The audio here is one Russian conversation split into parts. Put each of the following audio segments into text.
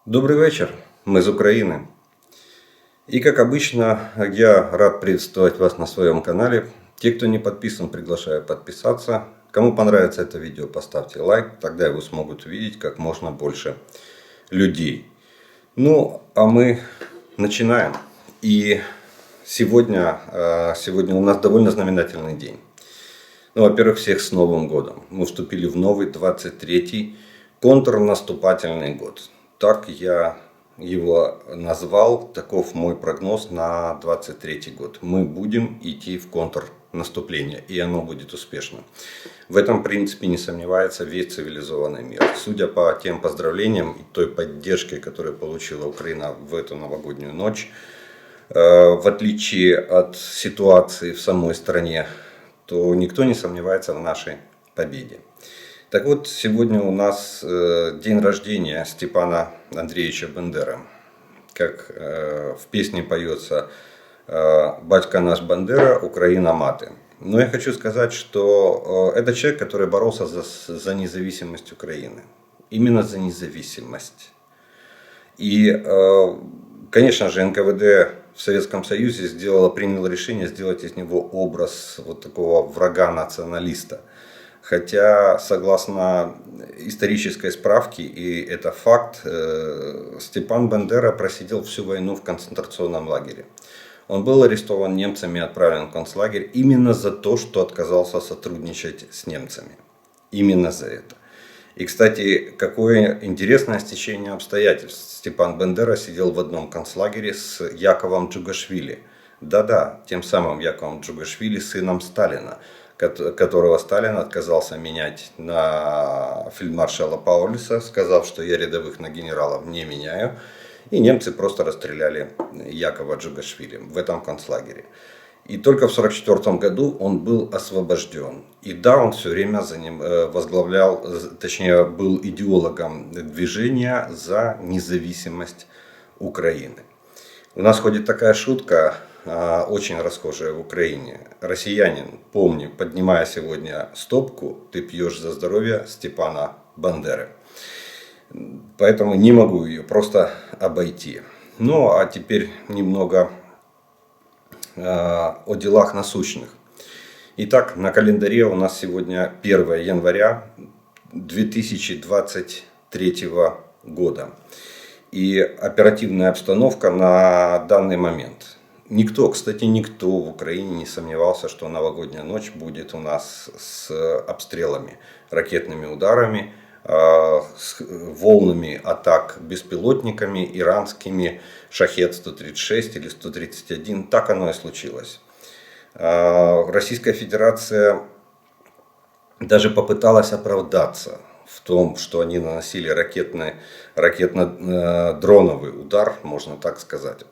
Добрый вечер, мы из Украины. И как обычно, я рад приветствовать вас на своем канале. Те, кто не подписан, приглашаю подписаться. Кому понравится это видео, поставьте лайк, тогда его смогут увидеть как можно больше людей. Ну, а мы начинаем. И сегодня у нас довольно знаменательный день. Ну, во-первых, всех с Новым годом. Мы вступили в новый 23-й контрнаступательный год. Так я его назвал, таков мой прогноз на 23-й год. Мы будем идти в контрнаступление, и оно будет успешно. В этом, в принципе, не сомневается весь цивилизованный мир. Судя по тем поздравлениям и той поддержке, которую получила Украина в эту новогоднюю ночь, в отличие от ситуации в самой стране, то никто не сомневается в нашей победе. Так вот, сегодня у нас день рождения Степана Андреевича Бандеры. Как в песне поется «Батька наш Бандера, Украина маты». Но я хочу сказать, что это человек, который боролся за независимость Украины. Именно за независимость. И, конечно же, НКВД в Советском Союзе приняло решение сделать из него образ вот такого врага-националиста. Хотя, согласно исторической справке, и это факт, Степан Бандера просидел всю войну в концентрационном лагере. Он был арестован немцами и отправлен в концлагерь именно за то, что отказался сотрудничать с немцами. Именно за это. И, кстати, какое интересное стечение обстоятельств. Степан Бандера сидел в одном концлагере с Яковом Джугашвили. Да-да, тем самым Яковом Джугашвили, сыном Сталина, которого Сталин отказался менять на фельдмаршала Паулюса, сказав, что я рядовых на генералов не меняю. И немцы просто расстреляли Якова Джугашвили в этом концлагере. И только в 1944 году он был освобожден. И да, он все время возглавлял, точнее был идеологом движения за независимость Украины. У нас ходит такая шутка, очень расхожая в Украине. Россиянин, помни, поднимая сегодня стопку, ты пьешь за здоровье Степана Бандеры. Поэтому не могу ее просто обойти. Ну а теперь немного о делах насущных. Итак, на календаре у нас сегодня 1 января 2023 года. И оперативная обстановка на данный момент. Никто в Украине не сомневался, что новогодняя ночь будет у нас с обстрелами, ракетными ударами, с волнами атак беспилотниками иранскими Шахед-136 или 131. Так оно и случилось. Российская Федерация даже попыталась оправдаться в том, что они наносили ракетно-дроновый удар, можно так сказать,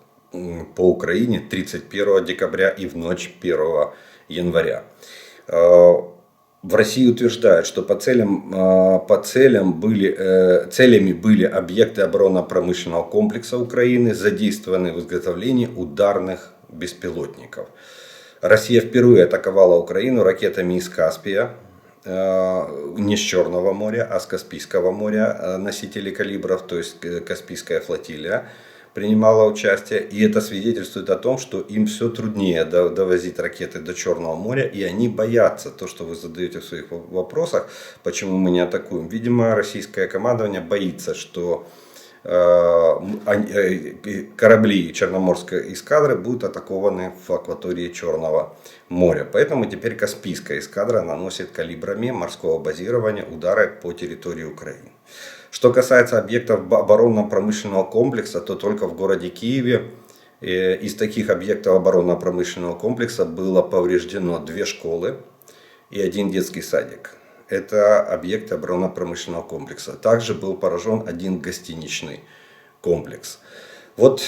по Украине 31 декабря и в ночь 1 января. В России утверждают, что целями были объекты оборонно-промышленного комплекса Украины, задействованные в изготовлении ударных беспилотников. Россия впервые атаковала Украину ракетами из Каспия, не с Черного моря, а с Каспийского моря, носители калибров, то есть Каспийская флотилия принимала участие. И это свидетельствует о том, что им все труднее довозить ракеты до Черного моря. И они боятся, то, что вы задаете в своих вопросах, почему мы не атакуем. Видимо, российское командование боится, что корабли Черноморской эскадры будут атакованы в акватории Черного моря. Поэтому теперь Каспийская эскадра наносит калибрами морского базирования удары по территории Украины. Что касается объектов оборонно-промышленного комплекса, то только в городе Киеве из таких объектов оборонно-промышленного комплекса было повреждено 2 школы и 1 детский садик. Это объекты оборонно-промышленного комплекса. Также был поражен 1 гостиничный комплекс. Вот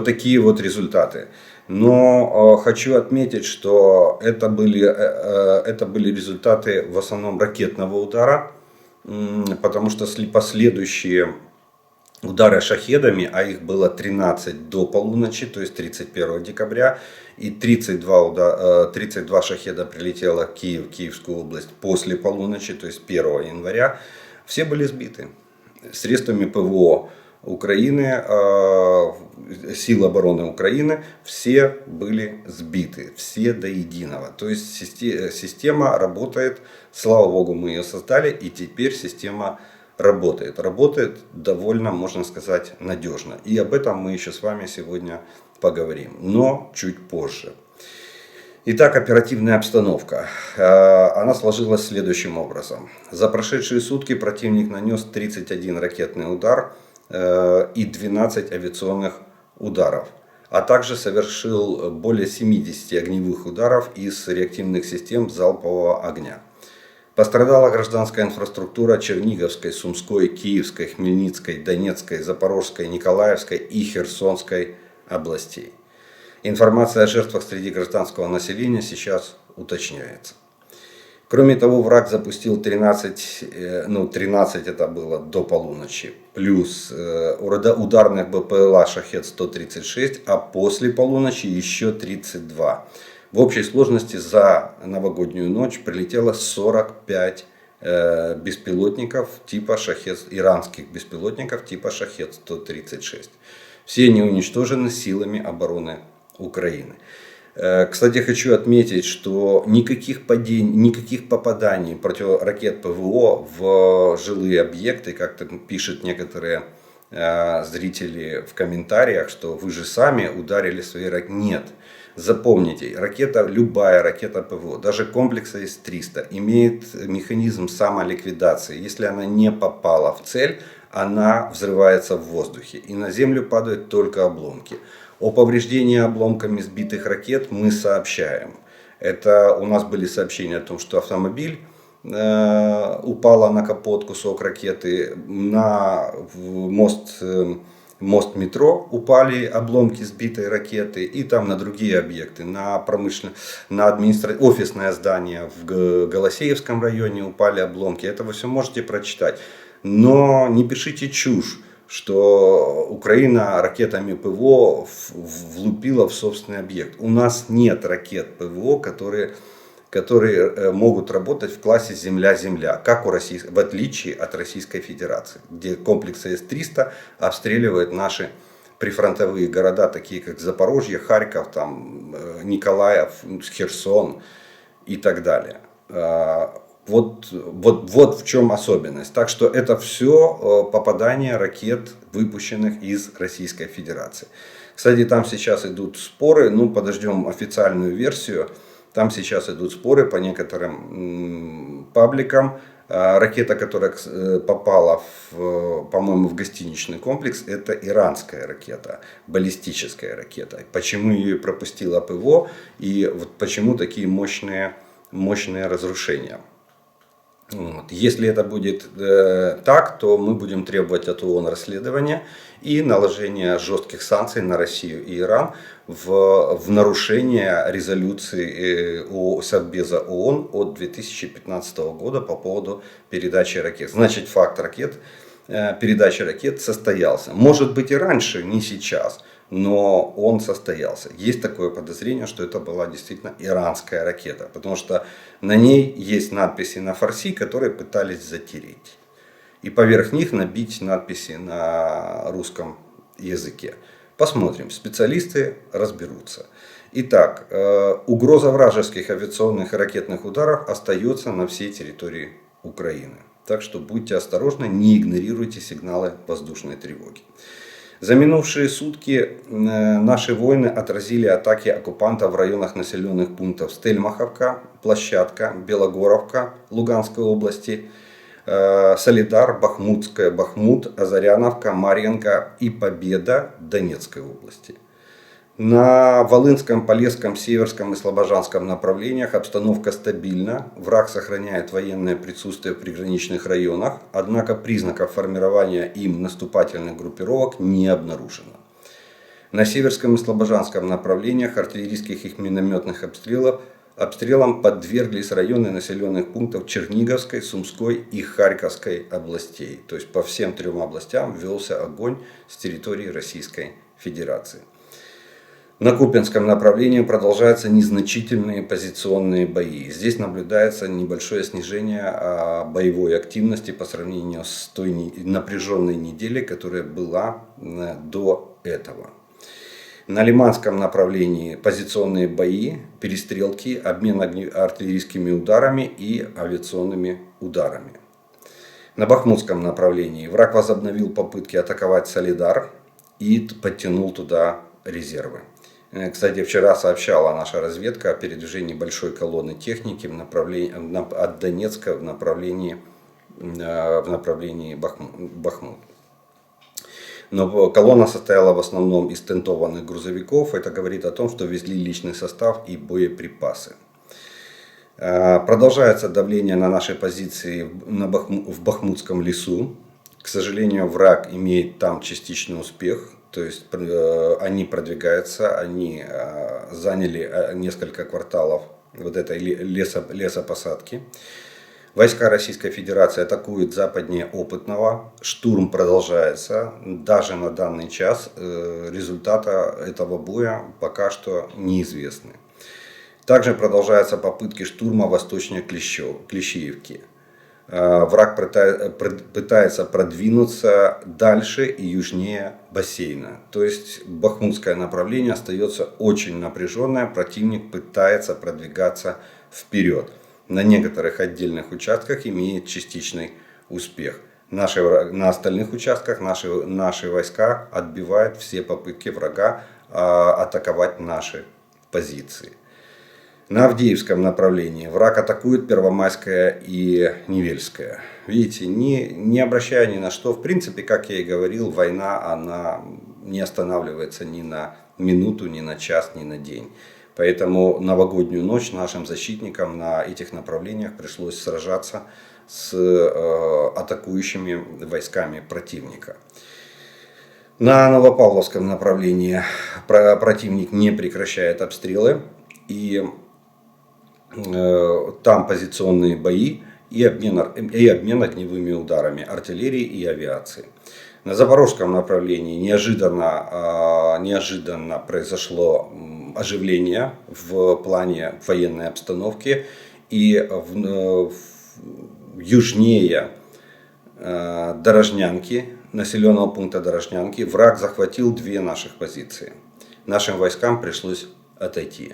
такие вот результаты. Но хочу отметить, что это были результаты в основном ракетного удара. Потому что последующие удары шахедами, а их было 13 до полуночи, то есть 31 декабря, и 32 шахеда прилетело в Киевскую область после полуночи, то есть 1 января, все были сбиты. средствами ПВО Украины, сил обороны Украины, все были сбиты, все до единого. То есть система работает, слава богу, мы ее создали, и теперь система работает. Работает довольно, можно сказать, надежно. И об этом мы еще с вами сегодня поговорим, но чуть позже. Итак, оперативная обстановка. Она сложилась следующим образом. За прошедшие сутки противник нанес 31 ракетный удар и 12 авиационных ударов, а также совершил более 70 огневых ударов из реактивных систем залпового огня. Пострадала гражданская инфраструктура Черниговской, Сумской, Киевской, Хмельницкой, Донецкой, Запорожской, Николаевской и Херсонской областей. Информация о жертвах среди гражданского населения сейчас уточняется. Кроме того, враг запустил 13 это было до полуночи, плюс ударных БПЛА «Шахед-136», а после полуночи еще 32. В общей сложности за новогоднюю ночь прилетело 45 беспилотников типа «Шахед», иранских беспилотников типа «Шахед-136». Все они уничтожены силами обороны Украины. Кстати, хочу отметить, что никаких попаданий противоракет ПВО в жилые объекты, как пишут некоторые зрители в комментариях, что вы же сами ударили свои ракеты. Нет. Запомните, любая ракета ПВО, даже комплекс С-300, имеет механизм самоликвидации. Если она не попала в цель, она взрывается в воздухе, и на землю падают только обломки. О повреждении обломками сбитых ракет мы сообщаем. Это у нас были сообщения о том, что автомобиль упала на капот кусок ракеты, на мост метро упали обломки сбитой ракеты, и там на другие объекты, на офисное здание в Голосеевском районе упали обломки. Это вы все можете прочитать. Но не пишите чушь, что Украина ракетами ПВО влупила в собственный объект. У нас нет ракет ПВО, которые могут работать в классе Земля-Земля, как в отличие от Российской Федерации, где комплекс С-300 обстреливает наши прифронтовые города, такие как Запорожье, Харьков, Николаев, Херсон и так далее. Вот в чем особенность. Так что это все попадание ракет, выпущенных из Российской Федерации. Кстати, там сейчас идут споры, подождем официальную версию. Там сейчас идут споры по некоторым пабликам. Ракета, которая попала, по-моему, в гостиничный комплекс, это иранская ракета, баллистическая ракета. Почему ее пропустила ПВО и почему такие мощные разрушения. Если это будет так, то мы будем требовать от ООН расследования и наложения жестких санкций на Россию и Иран в нарушение резолюции Совбеза ООН от 2015 года по поводу передачи ракет. Значит, факт передачи ракет состоялся. Может быть и раньше, не сейчас, но он состоялся. Есть такое подозрение, что это была действительно иранская ракета, потому что на ней есть надписи на фарси, которые пытались затереть. И поверх них набить надписи на русском языке. Посмотрим, специалисты разберутся. Итак, угроза вражеских авиационных и ракетных ударов остается на всей территории Украины. Так что будьте осторожны, не игнорируйте сигналы воздушной тревоги. За минувшие сутки наши воины отразили атаки оккупантов в районах населенных пунктов Стельмаховка, Площадка, Белогоровка Луганской области, Солидар, Бахмутская, Бахмут, Азаряновка, Марьинка и Победа Донецкой области. На Волынском, Полесском, Северском и Слобожанском направлениях обстановка стабильна. Враг сохраняет военное присутствие в приграничных районах, однако признаков формирования им наступательных группировок не обнаружено. На Северском и Слобожанском направлениях артиллерийских и минометных обстрелам подверглись районы населенных пунктов Черниговской, Сумской и Харьковской областей. То есть по всем трем областям велся огонь с территории Российской Федерации. На Купянском направлении продолжаются незначительные позиционные бои. Здесь наблюдается небольшое снижение боевой активности по сравнению с той напряженной неделей, которая была до этого. На Лиманском направлении позиционные бои, перестрелки, обмен артиллерийскими ударами и авиационными ударами. На Бахмутском направлении враг возобновил попытки атаковать Солидар и подтянул туда резервы. Кстати, вчера сообщала наша разведка о передвижении большой колонны техники от Донецка в направлении Бахмут. Но колонна состояла в основном из тентованных грузовиков. Это говорит о том, что везли личный состав и боеприпасы. Продолжается давление на наши позиции в Бахмутском лесу. К сожалению, враг имеет там частичный успех. То есть они продвигаются, они заняли несколько кварталов вот этой лесопосадки. Войска Российской Федерации атакуют западнее Опытного. Штурм продолжается. Даже на данный час результата этого боя пока что неизвестны. Также продолжаются попытки штурма восточнее Клещеевки. Враг пытается продвинуться дальше и южнее бассейна. То есть бахмутское направление остается очень напряженное. Противник пытается продвигаться вперед. На некоторых отдельных участках имеет частичный успех. На остальных участках наши войска отбивают все попытки врага атаковать наши позиции. На Авдеевском направлении враг атакует Первомайское и Невельское. Видите, не обращая ни на что, в принципе, как я и говорил, война она не останавливается ни на минуту, ни на час, ни на день. Поэтому новогоднюю ночь нашим защитникам на этих направлениях пришлось сражаться с атакующими войсками противника. На Новопавловском направлении противник не прекращает обстрелы. И там позиционные бои и обмен огневыми ударами артиллерии и авиации. На Запорожском направлении неожиданно произошло оживление в плане военной обстановки. И южнее Дорожнянки, населенного пункта Дорожнянки, враг захватил 2 наших позиции. Нашим войскам пришлось отойти.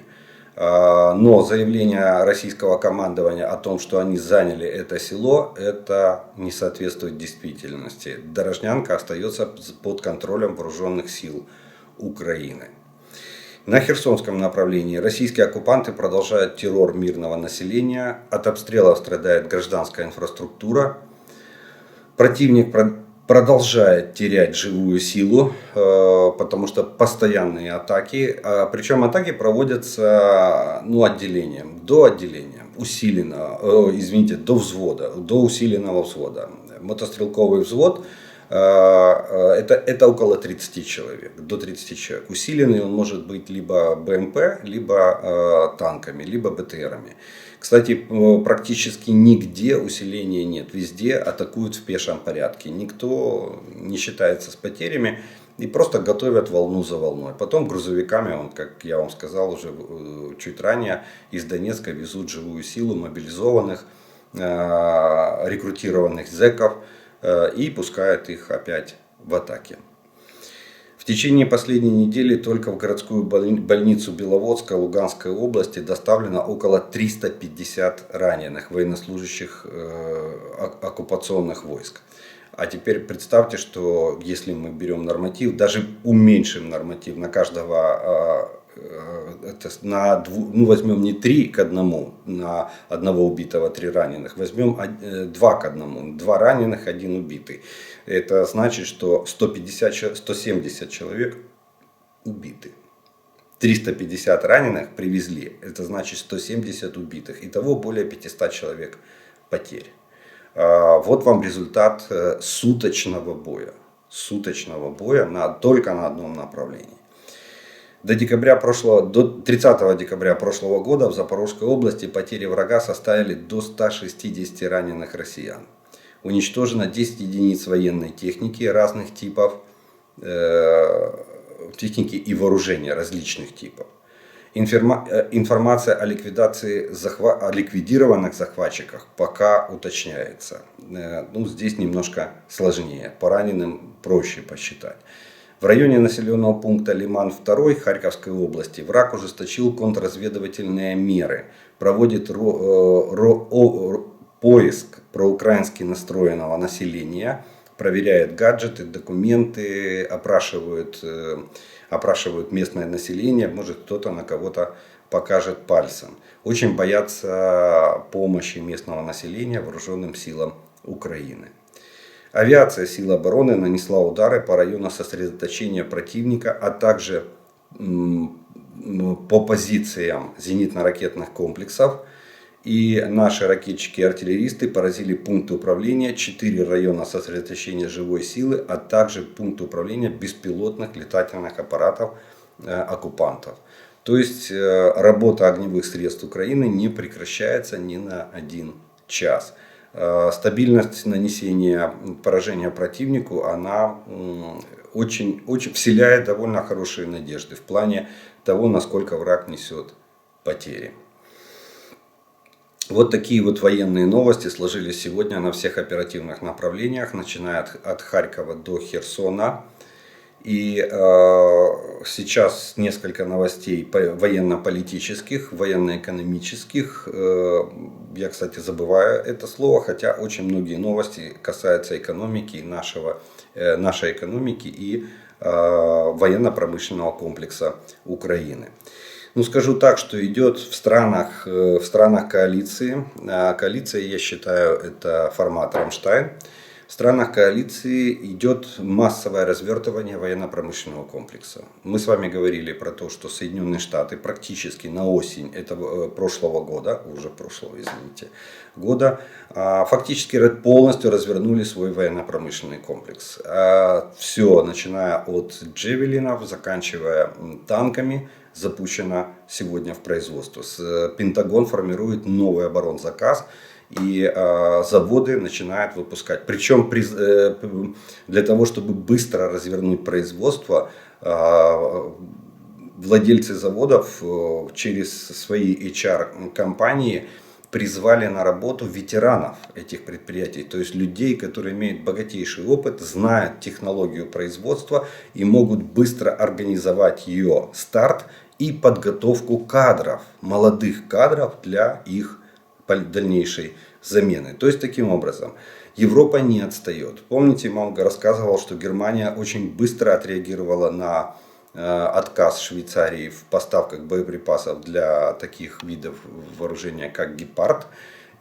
Но заявление российского командования о том, что они заняли это село, это не соответствует действительности. Дорожнянка остается под контролем вооруженных сил Украины. На Херсонском направлении российские оккупанты продолжают террор мирного населения. От обстрелов страдает гражданская инфраструктура. Противник продолжает терять живую силу, потому что постоянные атаки, причем атаки проводятся отделением, до отделения, до взвода, до усиленного взвода. Мотострелковый взвод это около 30 человек, до 30 человек. Усиленный он может быть либо БМП, либо танками, либо БТРами. Кстати, практически нигде усиления нет. Везде атакуют в пешем порядке. Никто не считается с потерями и просто готовят волну за волной. Потом грузовиками, как я вам сказал уже чуть ранее, из Донецка везут живую силу мобилизованных, рекрутированных зэков и пускают их опять в атаки. В течение последней недели только в городскую больницу Беловодска Луганской области доставлено около 350 раненых военнослужащих оккупационных войск. А теперь представьте, что если мы берем норматив, даже уменьшим норматив на каждого, возьмем не 3 к 1, на одного убитого 3 раненых, возьмем 2 к 1, 2 раненых, 1 убитый. Это значит, что 170 человек убиты. 350 раненых привезли. Это значит 170 убитых. Итого более 500 человек потерь. Вот вам результат суточного боя. Только на одном направлении. До 30 декабря прошлого года в Запорожской области потери врага составили до 160 раненых россиян. Уничтожено 10 единиц военной техники разных типов. техники и вооружения различных типов. Информация о ликвидированных захватчиках пока уточняется. Здесь немножко сложнее. По раненым проще посчитать. В районе населенного пункта Лиман-2 Харьковской области враг ужесточил контрразведывательные меры, проводит поиск проукраински настроенного населения, проверяет гаджеты, документы, опрашивают местное население, может кто-то на кого-то покажет пальцем. Очень боятся помощи местного населения вооруженным силам Украины. Авиация сил обороны нанесла удары по району сосредоточения противника, а также по позициям зенитно-ракетных комплексов. И наши ракетчики и артиллеристы поразили пункты управления, 4 района сосредоточения живой силы, а также пункты управления беспилотных летательных аппаратов оккупантов. То есть работа огневых средств Украины не прекращается ни на 1 час. Стабильность нанесения поражения противнику, она очень вселяет довольно хорошие надежды в плане того, насколько враг несет потери. Вот такие вот военные новости сложились сегодня на всех оперативных направлениях, начиная от Харькова до Херсона. И сейчас несколько новостей военно-политических, военно-экономических. Я, кстати, забываю это слово, хотя очень многие новости касаются экономики, нашей экономики и военно-промышленного комплекса Украины. Скажу так, что идет в странах коалиции. Коалиция, я считаю, это формат Рамштайн. В странах коалиции идет массовое развертывание военно-промышленного комплекса. Мы с вами говорили про то, что Соединенные Штаты практически на осень прошлого года, фактически полностью развернули свой военно-промышленный комплекс. Все, начиная от джевелинов, заканчивая танками, запущено сегодня в производство. Пентагон формирует новый оборонзаказ. И заводы начинают выпускать. Причем для того, чтобы быстро развернуть производство, владельцы заводов через свои HR-компании призвали на работу ветеранов этих предприятий. То есть людей, которые имеют богатейший опыт, знают технологию производства и могут быстро организовать ее старт и подготовку кадров, молодых кадров для их дальнейшей замены. То есть таким образом Европа не отстает. Помните, Манго рассказывал, что Германия очень быстро отреагировала на отказ Швейцарии в поставках боеприпасов для таких видов вооружения, как Гепард.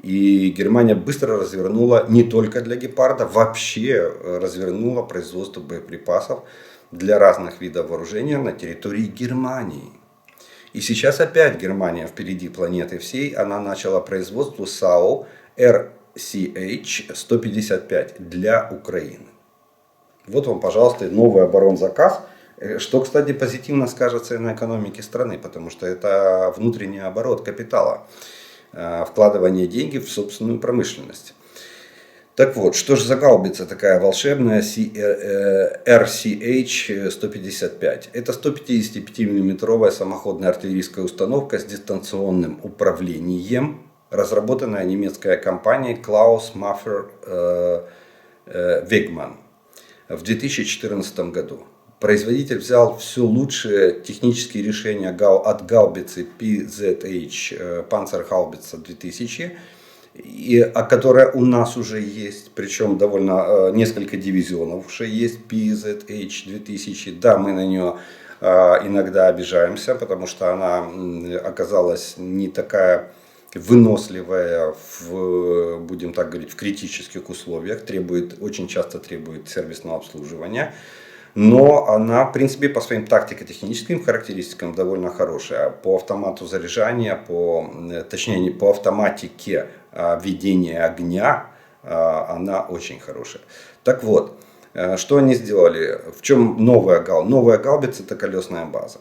И Германия быстро развернула не только для Гепарда, вообще развернула производство боеприпасов для разных видов вооружения на территории Германии. И сейчас опять Германия впереди планеты всей. Она начала производство САУ RCH-155 для Украины. Вот вам, пожалуйста, новый оборонзаказ. Что, кстати, позитивно скажется и на экономике страны, потому что это внутренний оборот капитала. Вкладывание денег в собственную промышленность. Так вот, что же за гаубица такая волшебная RCH-155? Это 155-мм самоходная артиллерийская установка с дистанционным управлением, разработанная немецкой компанией Klaus Maffei Wegmann в 2014 году. Производитель взял все лучшие технические решения от гаубицы PZH Panzerhaubitze 2000, которая у нас уже есть, причем довольно несколько дивизионов уже есть PZH 2000. Да, мы на нее иногда обижаемся, потому что она оказалась не такая выносливая, будем так говорить, в критических условиях, очень часто требует сервисного обслуживания. Но она, в принципе, по своим тактико-техническим характеристикам довольно хорошая. По автомату заряжания, точнее, по автоматике ведения огня она очень хорошая. Так вот, что они сделали? В чем новая гаубица? Новая гаубица — это колесная база.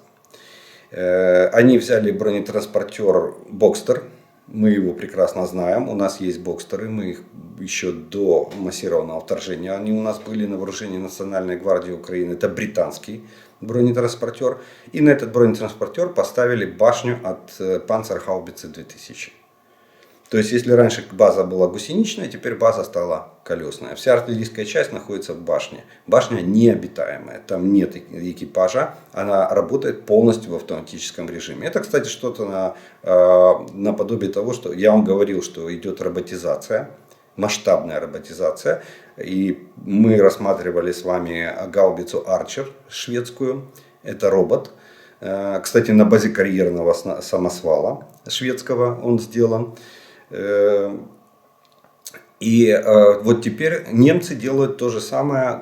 Они взяли бронетранспортер Бокстер Мы его прекрасно знаем. У нас есть бокстеры. Мы их еще до массированного вторжения. Они у нас были на вооружении Национальной гвардии Украины. Это британский бронетранспортер. И на этот бронетранспортер поставили башню от Панцергаубицы 2000. То есть, если раньше база была гусеничная, теперь база стала колесная. Вся артиллерийская часть находится в башне. Башня необитаемая, там нет экипажа, она работает полностью в автоматическом режиме. Это, кстати, что-то наподобие того, что я вам говорил, что идет роботизация, масштабная роботизация. И мы рассматривали с вами гаубицу Archer шведскую, это робот. Кстати, на базе карьерного самосвала шведского он сделан. И вот теперь немцы делают то же самое,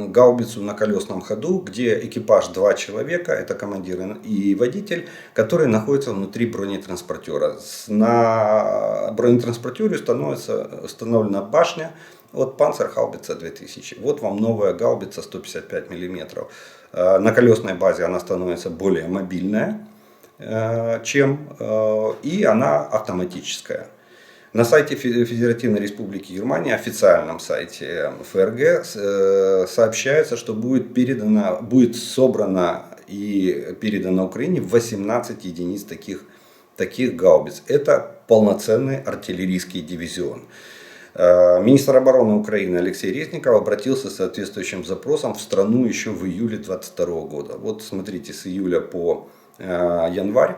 гаубицу на колесном ходу, где экипаж 2 человека, это командир и водитель, которые находятся внутри бронетранспортера. На бронетранспортере установлена башня от Панцергаубица 2000. Вот вам новая гаубица 155 мм. На колесной базе она становится более мобильная, и она автоматическая. На сайте Федеративной Республики Германия, официальном сайте ФРГ, сообщается, что будет собрано и передано Украине 18 единиц таких гаубиц. Это полноценный артиллерийский дивизион. Министр обороны Украины Алексей Резников обратился с соответствующим запросом в страну еще в июле 2022 года. Вот смотрите, с июля по январь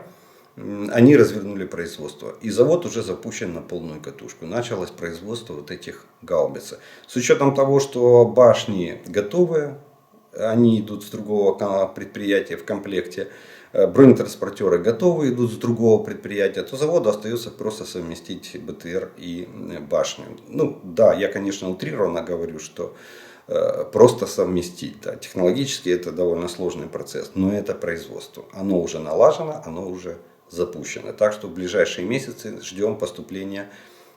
они развернули производство. И завод уже запущен на полную катушку. Началось производство вот этих гаубиц. С учетом того, что башни готовы, они идут с другого предприятия в комплекте, бронетранспортеры готовы, идут с другого предприятия, то заводу остается просто совместить БТР и башню. Ну да, я, конечно, утрированно говорю, что просто совместить. Да. Технологически это довольно сложный процесс, но это производство. Оно уже налажено, оно уже запущено. Так что в ближайшие месяцы ждем поступления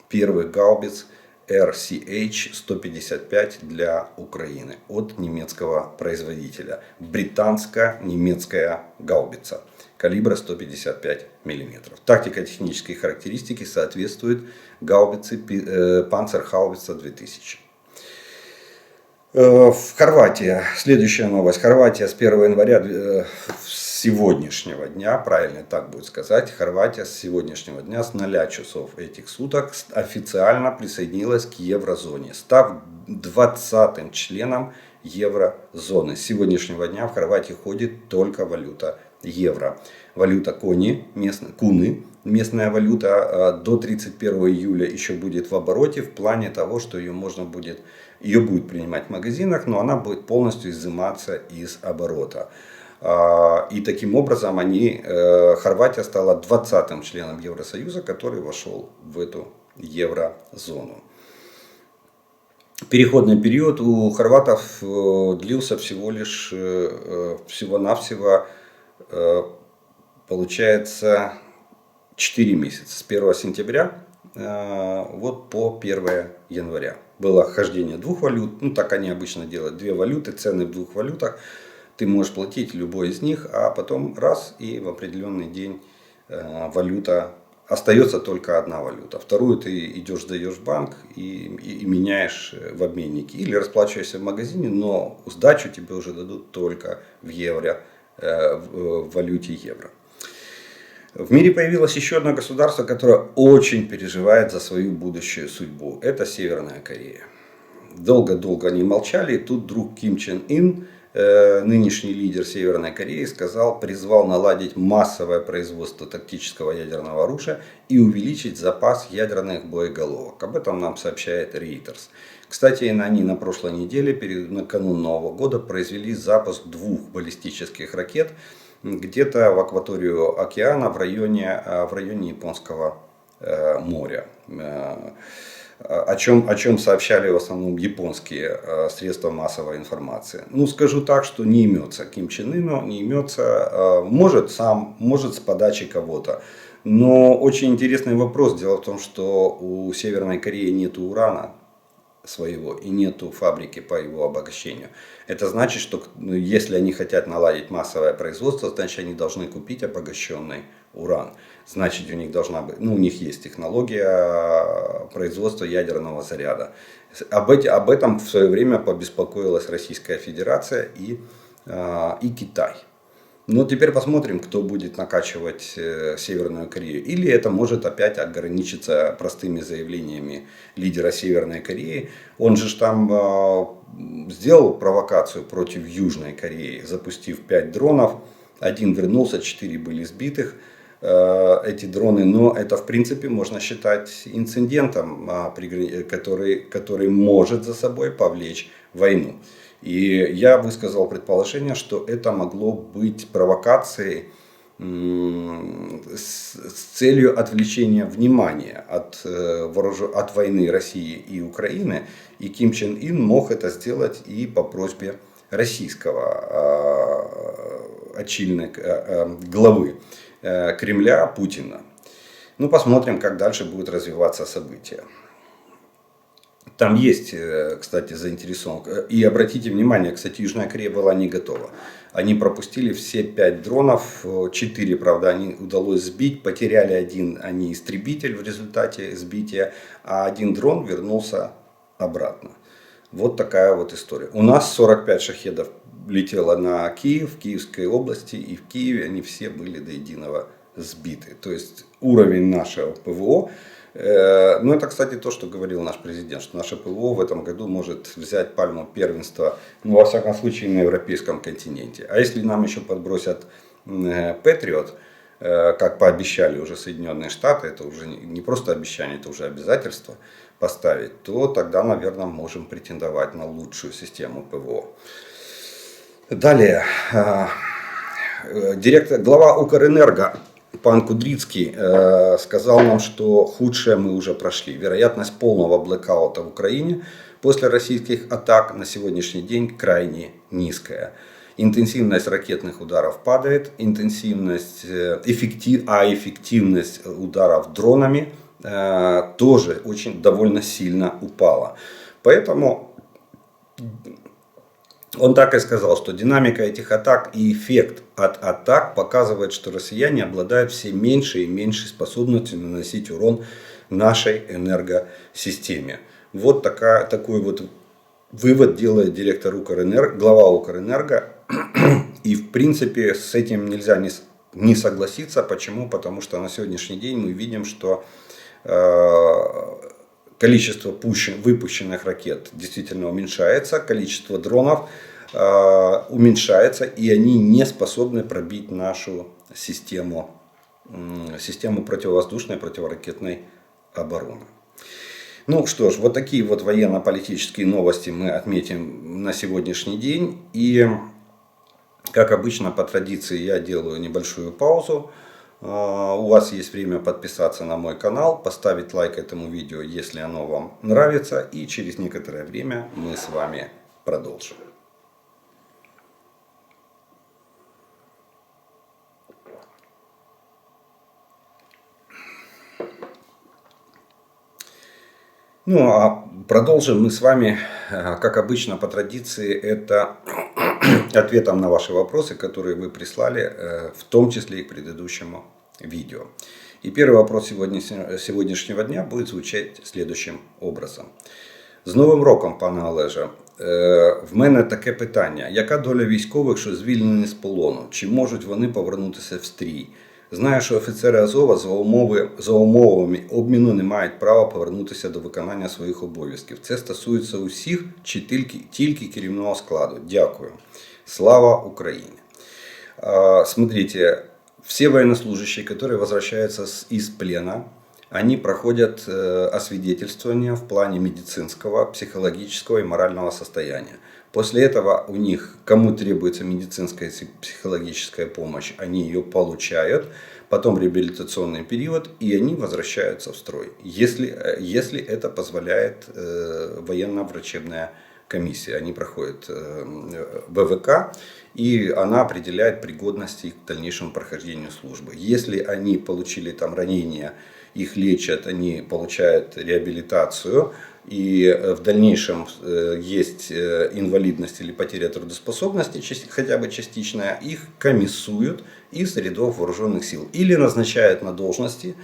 первых гаубиц RCH-155 для Украины от немецкого производителя. Британско-немецкая гаубица калибра 155 мм. Тактико-технические характеристики соответствуют гаубице Панцергаубица 2000. В Хорватии, следующая новость. Хорватия с 1 января сегодняшнего дня, правильно так будет сказать, Хорватия с сегодняшнего дня, с 0 часов этих суток официально присоединилась к еврозоне, став 20-м членом еврозоны. С сегодняшнего дня в Хорватии ходит только валюта евро. Валюта куны, местная валюта, до 31 июля еще будет в обороте, в плане того, что ее будут принимать в магазинах, но она будет полностью изыматься из оборота. И таким образом Хорватия стала 20-м членом Евросоюза, который вошел в эту еврозону. Переходный период у хорватов длился всего-навсего, получается, 4 месяца. С 1 сентября по 1 января. Было хождение двух валют. Так они обычно делают. 2 валюты, цены в 2 валютах. Ты можешь платить любой из них, а потом раз и в определенный день валюта, остается только одна валюта. Вторую ты сдаешь в банк и меняешь в обменнике. Или расплачиваешься в магазине, но сдачу тебе уже дадут только в валюте евро. В мире появилось еще одно государство, которое очень переживает за свою будущую судьбу. Это Северная Корея. Долго-долго они молчали, и тут вдруг Ким Чен Ын, нынешний лидер Северной Кореи, призвал наладить массовое производство тактического ядерного оружия и увеличить запас ядерных боеголовок. Об этом нам сообщает Reuters. Кстати, они на прошлой неделе, накануне Нового года, произвели запуск 2 баллистических ракет где-то в акваторию океана в районе Японского моря. О чем сообщали в основном японские средства массовой информации. Скажу так, что не имется Ким Чен Ыну, не имется, может сам, может с подачи кого-то. Но очень интересный вопрос. Дело в том, что у Северной Кореи нет урана. своего и нету фабрики по его обогащению. Это значит, что если они хотят наладить массовое производство, значит они должны купить обогащенный уран. Значит, у них должна быть, у них есть технология производства ядерного заряда. Об этом в свое время побеспокоилась Российская Федерация и Китай. Но теперь посмотрим, кто будет накачивать Северную Корею. Или это может опять ограничиться простыми заявлениями лидера Северной Кореи. Он же там сделал провокацию против Южной Кореи, запустив 5 дронов. 1 вернулся, 4 были сбитых. Эти дроны, но это в принципе можно считать инцидентом, который может за собой повлечь войну. И я высказал предположение, что это могло быть провокацией с целью отвлечения внимания от войны России и Украины. И Ким Чен Ын мог это сделать и по просьбе российского главы Кремля Путина. Посмотрим, как дальше будут развиваться события. Там есть, кстати, заинтересованность. И обратите внимание, кстати, Южная Корея была не готова. Они пропустили все 5 дронов, 4, правда, они удалось сбить, потеряли 1 они истребитель в результате сбития, а 1 дрон вернулся обратно. Вот такая вот история. У нас 45 шахедов летело на Киев, в Киевской области, и в Киеве они все были до единого сбиты. То есть уровень нашего ПВО, это, кстати, то, что говорил наш президент, что наше ПВО в этом году может взять пальму первенства, во всяком случае, на европейском континенте. А если нам еще подбросят Патриот, как пообещали уже Соединенные Штаты, это уже не просто обещание, это уже обязательство поставить, то тогда, наверное, можем претендовать на лучшую систему ПВО. Далее, глава Укрэнерго пан Кудрицкий сказал нам, что худшее мы уже прошли. Вероятность полного блэкаута в Украине после российских атак на сегодняшний день крайне низкая. Интенсивность ракетных ударов падает, эффективность ударов дронами тоже довольно сильно упала. Поэтому он так и сказал, что динамика этих атак и эффект от атак показывает, что россияне обладают все меньше и меньшей способностью наносить урон нашей энергосистеме. Вот такой вот вывод делает директор глава Укрэнерго. И в принципе с этим нельзя не согласиться. Почему? Потому что на сегодняшний день мы видим, что количество выпущенных ракет действительно уменьшается, количество дронов уменьшается, и они не способны пробить нашу систему противовоздушной, противоракетной обороны. Что ж, вот такие вот военно-политические новости мы отметим на сегодняшний день. И, как обычно, по традиции я делаю небольшую паузу. У вас есть время подписаться на мой канал, поставить лайк этому видео, если оно вам нравится. И через некоторое время мы с вами продолжим. А продолжим мы с вами, как обычно, по традиции, это ответом на ваши вопросы, которые вы прислали, в том числе и к предыдущему видео. И первый вопрос сегодняшнего дня будет звучать следующим образом. З Новим роком, пане Олеже. В мене таке питання. Яка доля військових, що звільнені з полону? Чи можуть вони повернутися в стрій? Знаю, що офіцери Азова за умовами обміну не мають права повернутися до виконання своїх обов'язків. Це стосується усіх чи тільки керівного складу? Дякую. Слава Украине. Смотрите, все военнослужащие, которые возвращаются из плена, они проходят освидетельствование в плане медицинского, психологического и морального состояния. После этого у них, кому требуется медицинская и психологическая помощь, они ее получают. Потом реабилитационный период, и они возвращаются в строй, если это позволяет военно-врачебная комиссия. Они проходят ВВК, и она определяет пригодность их к дальнейшему прохождению службы. Если они получили там ранения их лечат, они получают реабилитацию, и в дальнейшем есть инвалидность или потеря трудоспособности, хотя бы частичная, их комиссуют из рядов вооруженных сил или назначают на должности,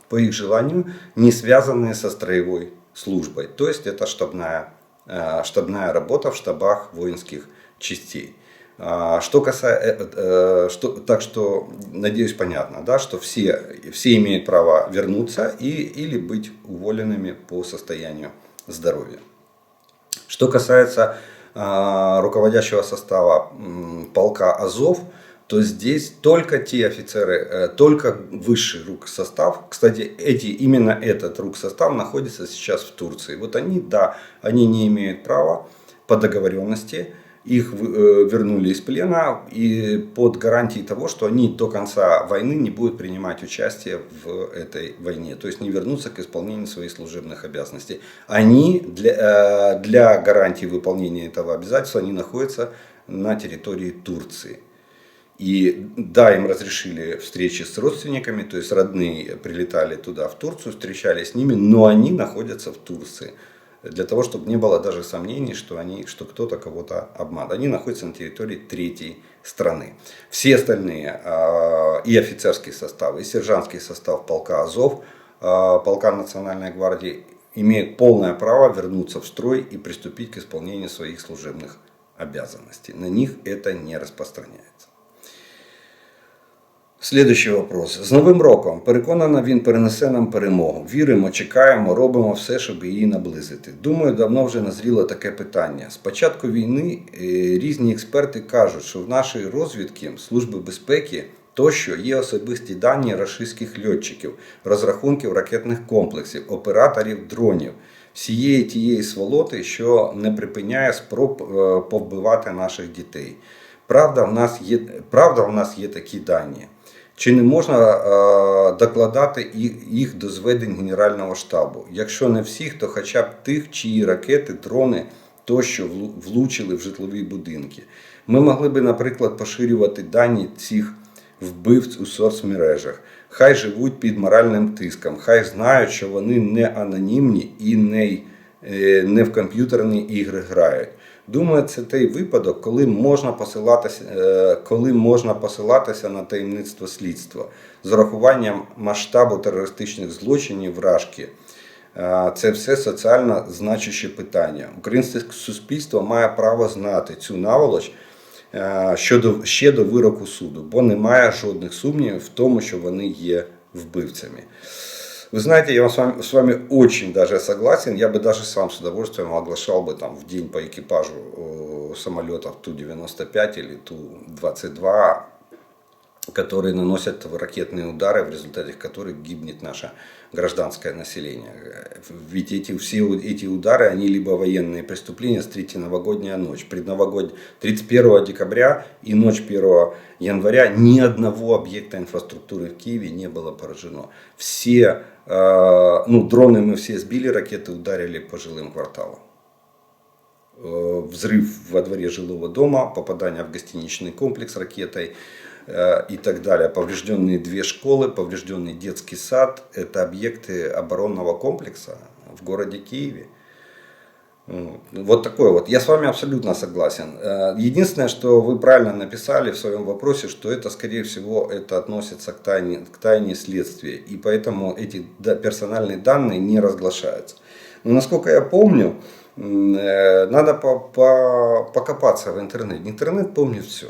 по их желанию, не связанные со строевой службой. То есть это штабная работа в штабах воинских частей. Что касается, так что, надеюсь, понятно, да, что все имеют право вернуться или быть уволенными по состоянию здоровья. Что касается руководящего состава полка Азов, то здесь только те офицеры, только высший рук-состав, кстати, именно этот рук-состав находится сейчас в Турции. Вот они не имеют права по договоренности, их вернули из плена и под гарантией того, что они до конца войны не будут принимать участие в этой войне, то есть не вернутся к исполнению своих служебных обязанностей. Они для гарантии выполнения этого обязательства они находятся на территории Турции. И да, им разрешили встречи с родственниками, то есть родные прилетали туда, в Турцию, встречались с ними, но они находятся в Турции. Для того, чтобы не было даже сомнений, что кто-то кого-то обманывает. Они находятся на территории третьей страны. Все остальные, и офицерский состав, и сержантский состав полка Азов, полка Национальной гвардии, имеют полное право вернуться в строй и приступить к исполнению своих служебных обязанностей. На них это не распространяется. Слідуючий вопрос. З Новим роком. Переконана, він перенесе нам перемогу. Віримо, чекаємо, робимо все, щоб її наблизити. Думаю, давно вже назріло таке питання. З початку війни різні експерти кажуть, що в нашій розвідці, Служби безпеки, тощо є особисті дані рашистських льотчиків, розрахунків ракетних комплексів, операторів дронів. Всієї тієї сволоти, що не припиняє спроб повбивати наших дітей. Правда, в нас є такі дані. Чи не можна докладати їх до зведень Генерального штабу? Якщо не всіх, то хоча б тих, чиї ракети, дрони тощо влучили в житлові будинки. Ми могли би, наприклад, поширювати дані цих вбивць у соцмережах. Хай живуть під моральним тиском, хай знають, що вони не анонімні і не в комп'ютерні ігри грають. Думаю, це той випадок, коли можна посилатися на таємництво слідства. З урахуванням масштабу терористичних злочинів вражки. Це все соціально значуще питання. Українське суспільство має право знати цю наволоч ще до вироку суду, бо немає жодних сумнівів в тому, що вони є вбивцями. Вы знаете, я с вами очень даже согласен. Я бы даже сам с удовольствием оглашал бы там в день по экипажу самолетов Ту-95 или Ту-22, которые наносят ракетные удары, в результате которых гибнет наше гражданское население. Ведь все эти удары, они либо военные преступления, смотрите, новогодняя ночь, 31 декабря и ночь 1 января ни одного объекта инфраструктуры в Киеве не было поражено. Все, дроны мы все сбили, ракеты ударили по жилым кварталам. Взрыв во дворе жилого дома, попадание в гостиничный комплекс ракетой и так далее. Поврежденные 2 школы, поврежденный детский сад. Это объекты оборонного комплекса в городе Киеве. Вот такой вот. Я с вами абсолютно согласен. Единственное, что вы правильно написали в своем вопросе, что это, скорее всего, это относится к тайне следствия. И поэтому эти персональные данные не разглашаются. Но насколько я помню, надо покопаться в интернете. Интернет помнит все.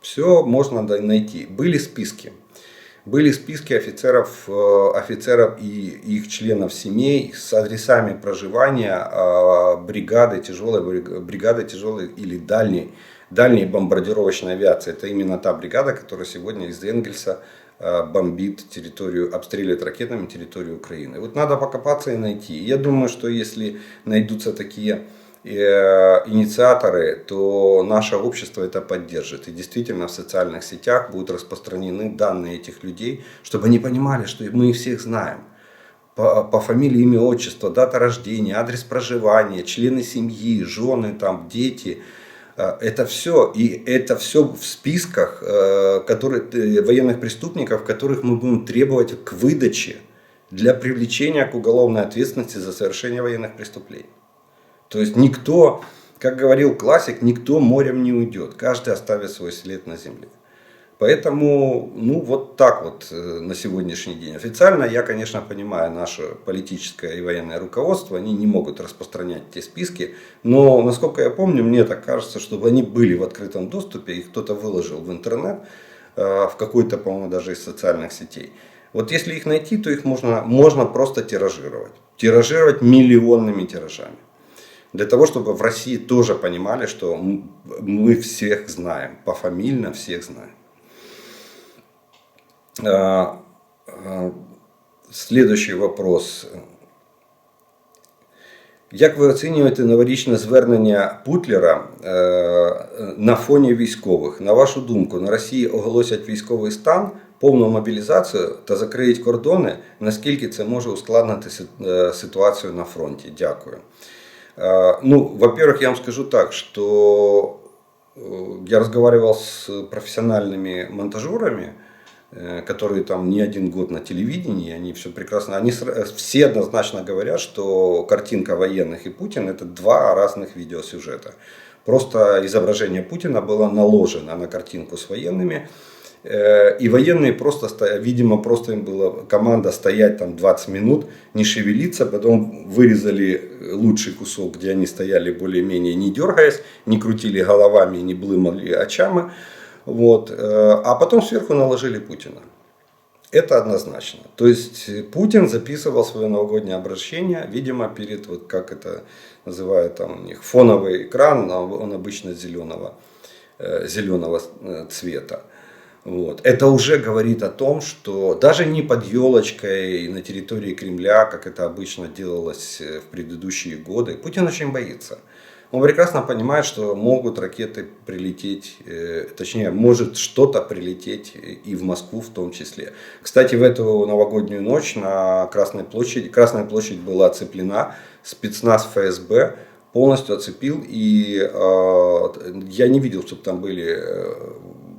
Все можно найти. Были списки. Были списки офицеров и их членов семей с адресами проживания бригады тяжелой или дальней бомбардировочной авиации. Это именно та бригада, которая сегодня из Энгельса бомбит территорию, обстреливает ракетами территорию Украины. Вот надо покопаться и найти. Я думаю, что если найдутся такие инициаторы, то наше общество это поддержит. И действительно в социальных сетях будут распространены данные этих людей, чтобы они понимали, что мы их всех знаем. По фамилии, имя, отчество, дата рождения, адрес проживания, члены семьи, жены, там, дети. Это все. И это все в списках военных преступников, которых мы будем требовать к выдаче для привлечения к уголовной ответственности за совершение военных преступлений. То есть никто, как говорил классик, никто морем не уйдет, каждый оставит свой след на земле. Поэтому, вот так вот на сегодняшний день. Официально я, конечно, понимаю, наше политическое и военное руководство, они не могут распространять те списки, но, насколько я помню, мне так кажется, чтобы они были в открытом доступе, их кто-то выложил в интернет, в какой-то, по-моему, даже из социальных сетей. Вот если их найти, то их можно просто тиражировать. Тиражировать миллионными тиражами. Для того, чтобы в России тоже понимали, что мы всех знаем, пофамильно всех знаем. Следующий вопрос. Як ви оцінюєте новорічне звернення Путлера на фоні військових? На вашу думку, на Росії оголосять військовий стан, повну мобілізацію та закриють кордони? Наскільки це може ускладнити ситуацію на фронті? Дякую. Во-первых, я вам скажу так, что я разговаривал с профессиональными монтажерами, которые там не один год на телевидении, они все прекрасно, они все однозначно говорят, что картинка военных и Путин — это два разных видеосюжета. Просто изображение Путина было наложено на картинку с военными, и военные просто, видимо, просто им была команда стоять там 20 минут, не шевелиться, потом вырезали лучший кусок, где они стояли более-менее не дергаясь, не крутили головами, не блымали очами. Вот. А потом сверху наложили Путина. Это однозначно. То есть Путин записывал свое новогоднее обращение, видимо, перед, вот как это называют там у них, фоновый экран, он обычно зеленого цвета. Вот. Это уже говорит о том, что даже не под елочкой на территории Кремля, как это обычно делалось в предыдущие годы, Путин очень боится. Он прекрасно понимает, что могут ракеты прилететь, точнее, может что-то прилететь и в Москву в том числе. Кстати, в эту новогоднюю ночь на Красная площадь была оцеплена, спецназ ФСБ полностью оцепил, и я не видел, чтобы там были,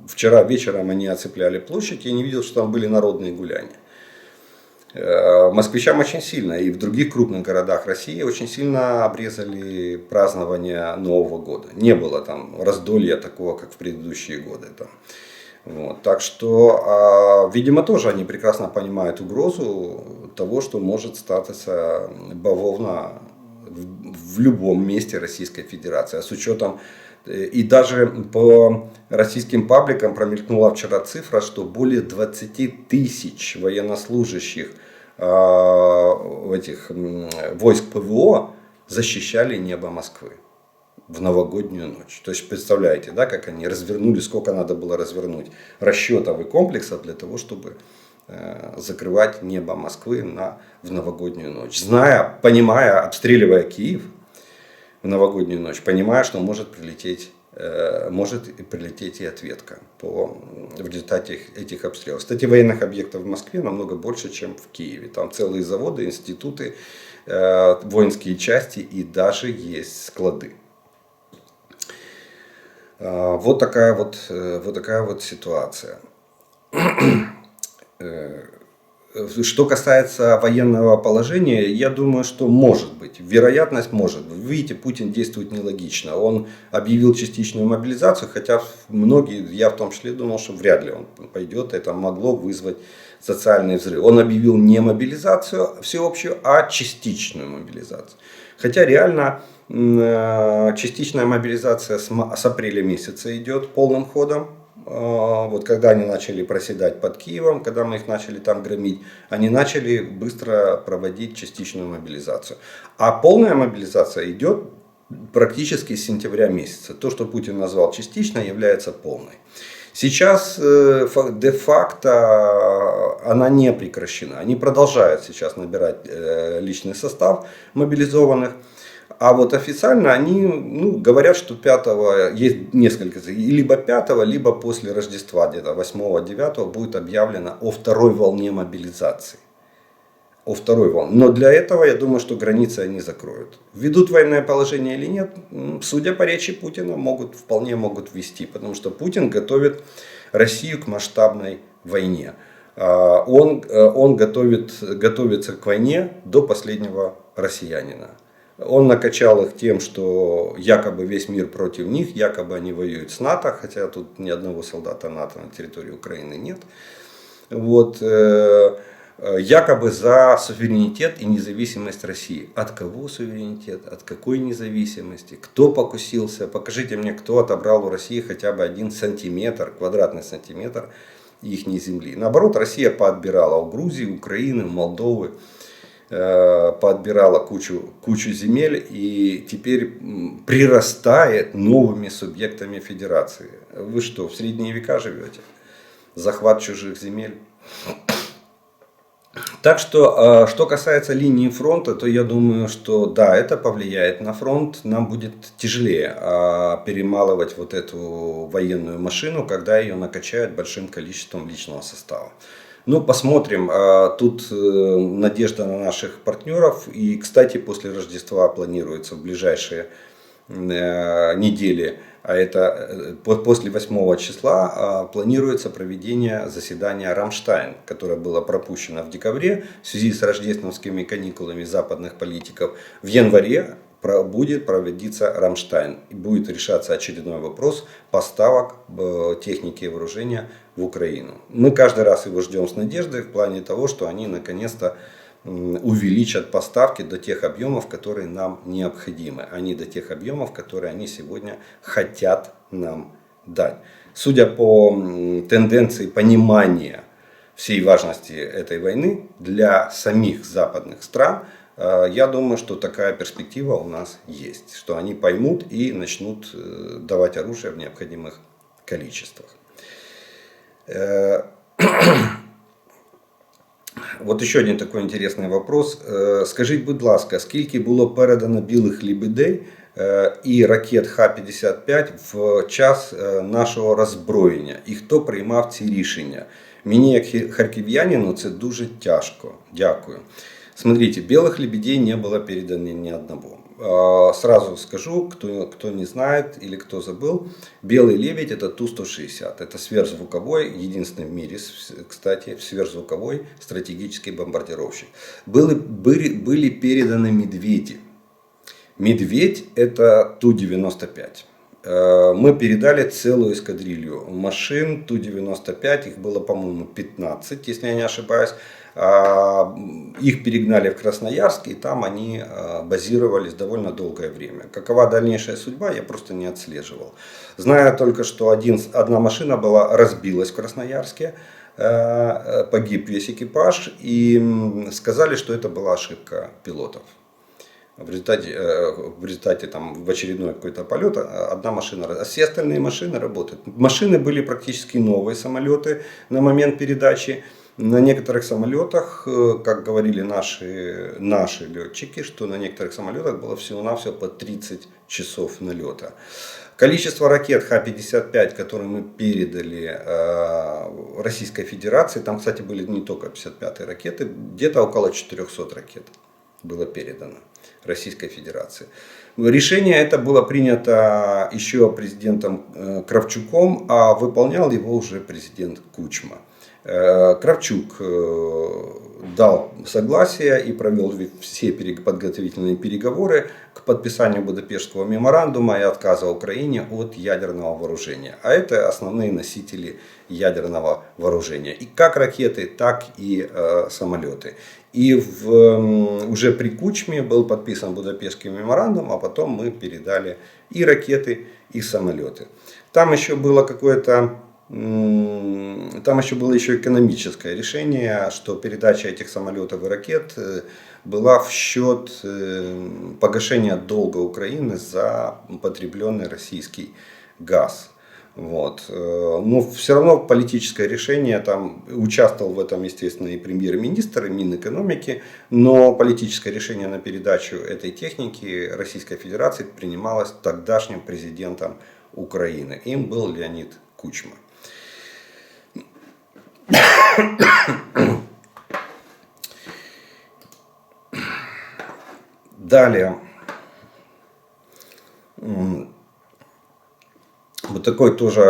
вчера вечером они оцепляли площадь, я не видел, что там были народные гуляния. Москвичам очень сильно и в других крупных городах России очень сильно обрезали празднование Нового года. Не было там раздолья такого, как в предыдущие годы. Вот. Так что, видимо, тоже они прекрасно понимают угрозу того, что может статься бавовна в любом месте Российской Федерации. А с учетом, и даже по российским пабликам промелькнула вчера цифра, что более 20 тысяч военнослужащих этих войск ПВО защищали небо Москвы в новогоднюю ночь. То есть представляете, да, как они развернули, сколько надо было развернуть расчетов и комплексов для того, чтобы закрывать небо Москвы в новогоднюю ночь. Зная, понимая, обстреливая Киев в новогоднюю ночь, понимая, что может прилететь и ответка в результате этих обстрелов. Кстати, военных объектов в Москве намного больше, чем в Киеве. Там целые заводы, институты, воинские части и даже есть склады. Вот такая вот ситуация. Что касается военного положения, я думаю, что может быть. Вероятность может быть. Вы видите, Путин действует нелогично. Он объявил частичную мобилизацию, хотя многие, я в том числе, думал, что вряд ли он пойдет. Это могло вызвать социальный взрыв. Он объявил не мобилизацию всеобщую, а частичную мобилизацию. Хотя реально частичная мобилизация с апреля месяца идет полным ходом. Вот когда они начали проседать под Киевом, когда мы их начали там громить, они начали быстро проводить частичную мобилизацию. А полная мобилизация идет практически с сентября месяца. То, что Путин назвал частично, является полной. Сейчас де-факто она не прекращена. Они продолжают сейчас набирать личный состав мобилизованных. А вот официально они говорят, что 5-го, есть несколько, либо 5-го, либо после Рождества, где-то 8-9 будет объявлено о второй волне мобилизации. О второй волне. Но для этого, я думаю, что границы они закроют. Введут военное положение или нет, судя по речи Путина, вполне могут ввести. Потому что Путин готовит Россию к масштабной войне. Он готовится к войне до последнего россиянина. Он накачал их тем, что якобы весь мир против них, якобы они воюют с НАТО, хотя тут ни одного солдата НАТО на территории Украины нет. Вот, якобы за суверенитет и независимость России. От кого суверенитет? От какой независимости? Кто покусился? Покажите мне, кто отобрал у России хотя бы 1 сантиметр, квадратный сантиметр их земли. Наоборот, Россия поотбирала у Грузии, Украины, Молдовы, поотбирала кучу земель и теперь прирастает новыми субъектами федерации. Вы что, в средние века живете? Захват чужих земель? Так что, что касается линии фронта, то я думаю, что да, это повлияет на фронт. Нам будет тяжелее перемалывать вот эту военную машину, когда ее накачают большим количеством личного состава. Ну, посмотрим. Тут надежда на наших партнеров. И, кстати, после Рождества планируется в ближайшие недели, а это после 8 числа, планируется проведение заседания Рамштайн, которое было пропущено в декабре в связи с рождественскими каникулами западных политиков. В январе будет проводиться Рамштайн и будет решаться очередной вопрос поставок техники и вооружения в Украину. Мы каждый раз его ждем с надеждой в плане того, что они наконец-то увеличат поставки до тех объемов, которые нам необходимы, а не до тех объемов, которые они сегодня хотят нам дать. Судя по тенденции понимания всей важности этой войны для самих западных стран, я думаю, что такая перспектива у нас есть, что они поймут и начнут давать оружие в необходимых количествах. Вот еще один такой интересний вопрос. Скажіть, будь ласка, скільки було передано білих лебедей і ракет Х-55 в час нашого роззброєння? І хто приймав ці рішення? Мені, як харків'янину, це дуже тяжко. Дякую. Смотрите, белых лебедей не было передано ни одного. Сразу скажу, кто не знает или кто забыл, белый лебедь это Ту-160. Это сверхзвуковой, единственный в мире, кстати, сверхзвуковой стратегический бомбардировщик. Были переданы медведи. Медведь это Ту-95. Мы передали целую эскадрилью машин Ту-95, их было, по-моему, 15, если я не ошибаюсь. Их перегнали в Красноярск, и там они базировались довольно долгое время. Какова дальнейшая судьба, я просто не отслеживал. Знаю только, что одна машина разбилась в Красноярске, погиб весь экипаж, и сказали, что это была ошибка пилотов. В результате там, в очередной какой-то полет одна машина, а все остальные машины работают. Машины были практически новые самолеты на момент передачи. На некоторых самолетах, как говорили наши летчики, что на некоторых самолетах было всего-навсего по 30 часов налета. Количество ракет Х-55, которые мы передали Российской Федерации, там, кстати, были не только 55-е ракеты, где-то около 400 ракет было передано Российской Федерации. Решение это было принято еще президентом Кравчуком, а выполнял его уже президент Кучма. Кравчук дал согласие и провел все подготовительные переговоры к подписанию Будапештского меморандума и отказа Украине от ядерного вооружения. А это основные носители ядерного вооружения. И как ракеты, так и самолеты. И уже при Кучме был подписан Будапештский меморандум, а потом мы передали и ракеты, и самолеты. Там еще было еще экономическое решение, что передача этих самолетов и ракет была в счет погашения долга Украины за потребленный российский газ. Вот. Но все равно политическое решение, там участвовал в этом, естественно, и премьер-министр, и Минэкономики, но политическое решение на передачу этой техники Российской Федерации принималось тогдашним президентом Украины. Им был Леонид Кучма. Далее. Вот такой тоже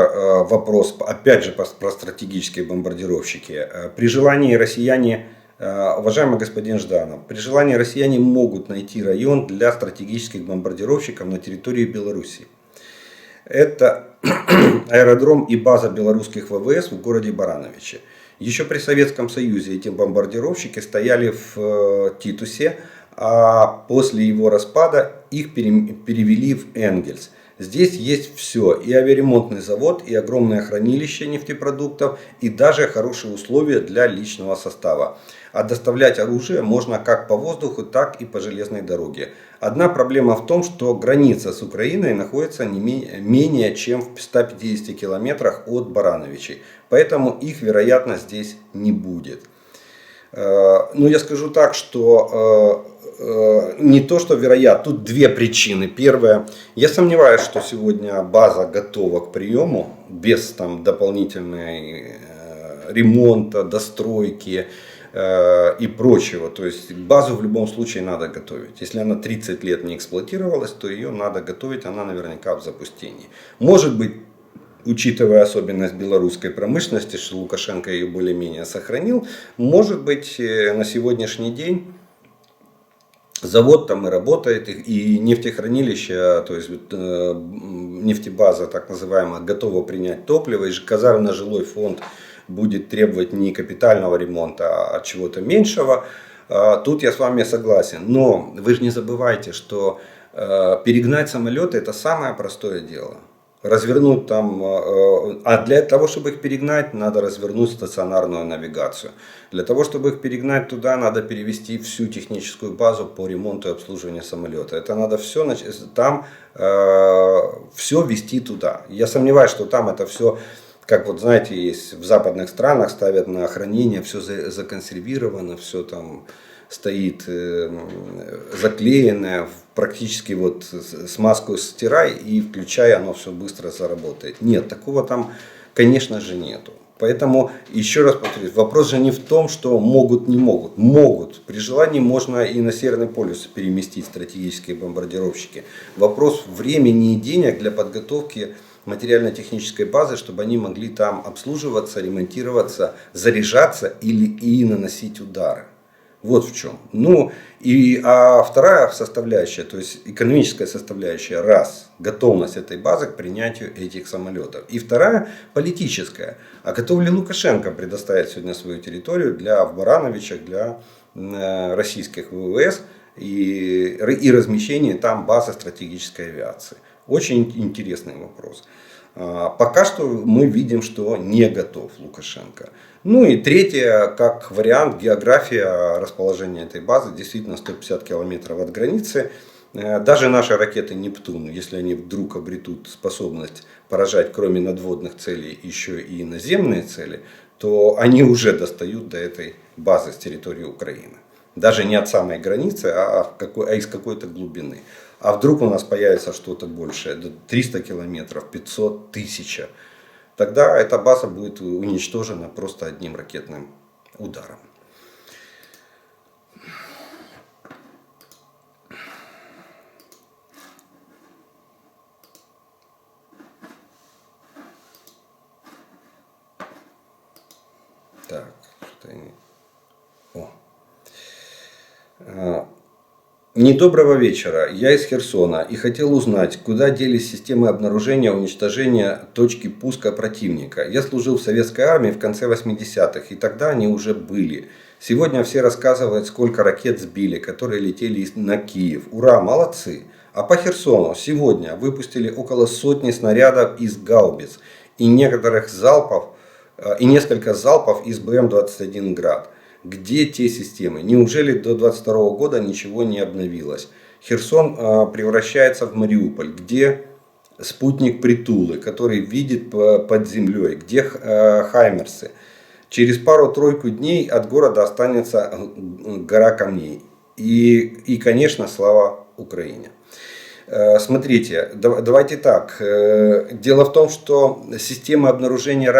вопрос, опять же, про стратегические бомбардировщики. При желании россияне, уважаемый господин Жданов, при желании россияне могут найти район для стратегических бомбардировщиков на территории Беларуси. Это аэродром и база белорусских ВВС в городе Барановичи. Еще при Советском Союзе эти бомбардировщики стояли в Титусе, а после его распада их перевели в Энгельс. Здесь есть все, и авиаремонтный завод, и огромное хранилище нефтепродуктов, и даже хорошие условия для личного состава. А доставлять оружие можно как по воздуху, так и по железной дороге. Одна проблема в том, что граница с Украиной находится не менее чем в 150 километрах от Барановичей, поэтому их, вероятно, здесь не будет. Ну, я скажу так, что не то, что вероятно, тут две причины. Первая, я сомневаюсь, что сегодня база готова к приему без там дополнительной ремонта, достройки и прочего. То есть базу в любом случае надо готовить. Если она 30 лет не эксплуатировалась, то ее надо готовить, она наверняка в запустении. Может быть, учитывая особенность белорусской промышленности, что Лукашенко ее более-менее сохранил, может быть, на сегодняшний день завод там и работает, и нефтехранилище, то есть нефтебаза так называемая, готова принять топливо, и казармно-жилой фонд будет требовать не капитального ремонта, а чего-то меньшего. Тут я с вами согласен. Но вы же не забывайте, что перегнать самолеты — это самое простое дело. Развернуть там, а для того, чтобы их перегнать, надо развернуть стационарную навигацию. Для того, чтобы их перегнать туда, надо перевести всю техническую базу по ремонту и обслуживанию самолета. Это надо все там все вести туда. Я сомневаюсь, что там это все, как вот знаете, есть в западных странах, ставят на хранение, все законсервировано, все там стоит заклеенное, практически вот смазку стирай и включай, оно все быстро заработает. Нет, такого там, конечно же, нету. Поэтому, еще раз повторюсь, вопрос же не в том, что могут, не могут. Могут. При желании можно и на Северный полюс переместить стратегические бомбардировщики. Вопрос времени и денег для подготовки материально-технической базы, чтобы они могли там обслуживаться, ремонтироваться, заряжаться и наносить удары. Вот в чем. Ну, а вторая составляющая, то есть экономическая составляющая, раз, готовность этой базы к принятию этих самолетов. И вторая, политическая. А готов ли Лукашенко предоставить сегодня свою территорию в Барановичах для российских ВВС и размещение там базы стратегической авиации? Очень интересный вопрос. Пока что мы видим, что не готов Лукашенко. Ну и третье, как вариант, география расположения этой базы, действительно 150 километров от границы. Даже наши ракеты «Нептун», если они вдруг обретут способность поражать кроме надводных целей еще и наземные цели, то они уже достают до этой базы с территории Украины. Даже не от самой границы, а из какой-то глубины. А вдруг у нас появится что-то большее, 300 километров, 500, 1000. Тогда эта база будет уничтожена просто одним ракетным ударом. Так, что-то я не... Недоброго вечера. Я из Херсона и хотел узнать, куда делись системы обнаружения и уничтожения точки пуска противника. Я служил в советской армии в конце 80-х, и тогда они уже были. Сегодня все рассказывают, сколько ракет сбили, которые летели на Киев. Ура, молодцы! А по Херсону сегодня выпустили около сотни снарядов из гаубиц и несколько залпов из БМ-21 «Град». Где те системы? Неужели до 2022 года ничего не обновилось? Херсон превращается в Мариуполь. Где спутник Притулы, который видит под землей? Где хаймерсы? Через пару-тройку дней от города останется гора камней. И конечно, слава Украине. Смотрите, давайте так. Дело в том, что системы обнаружения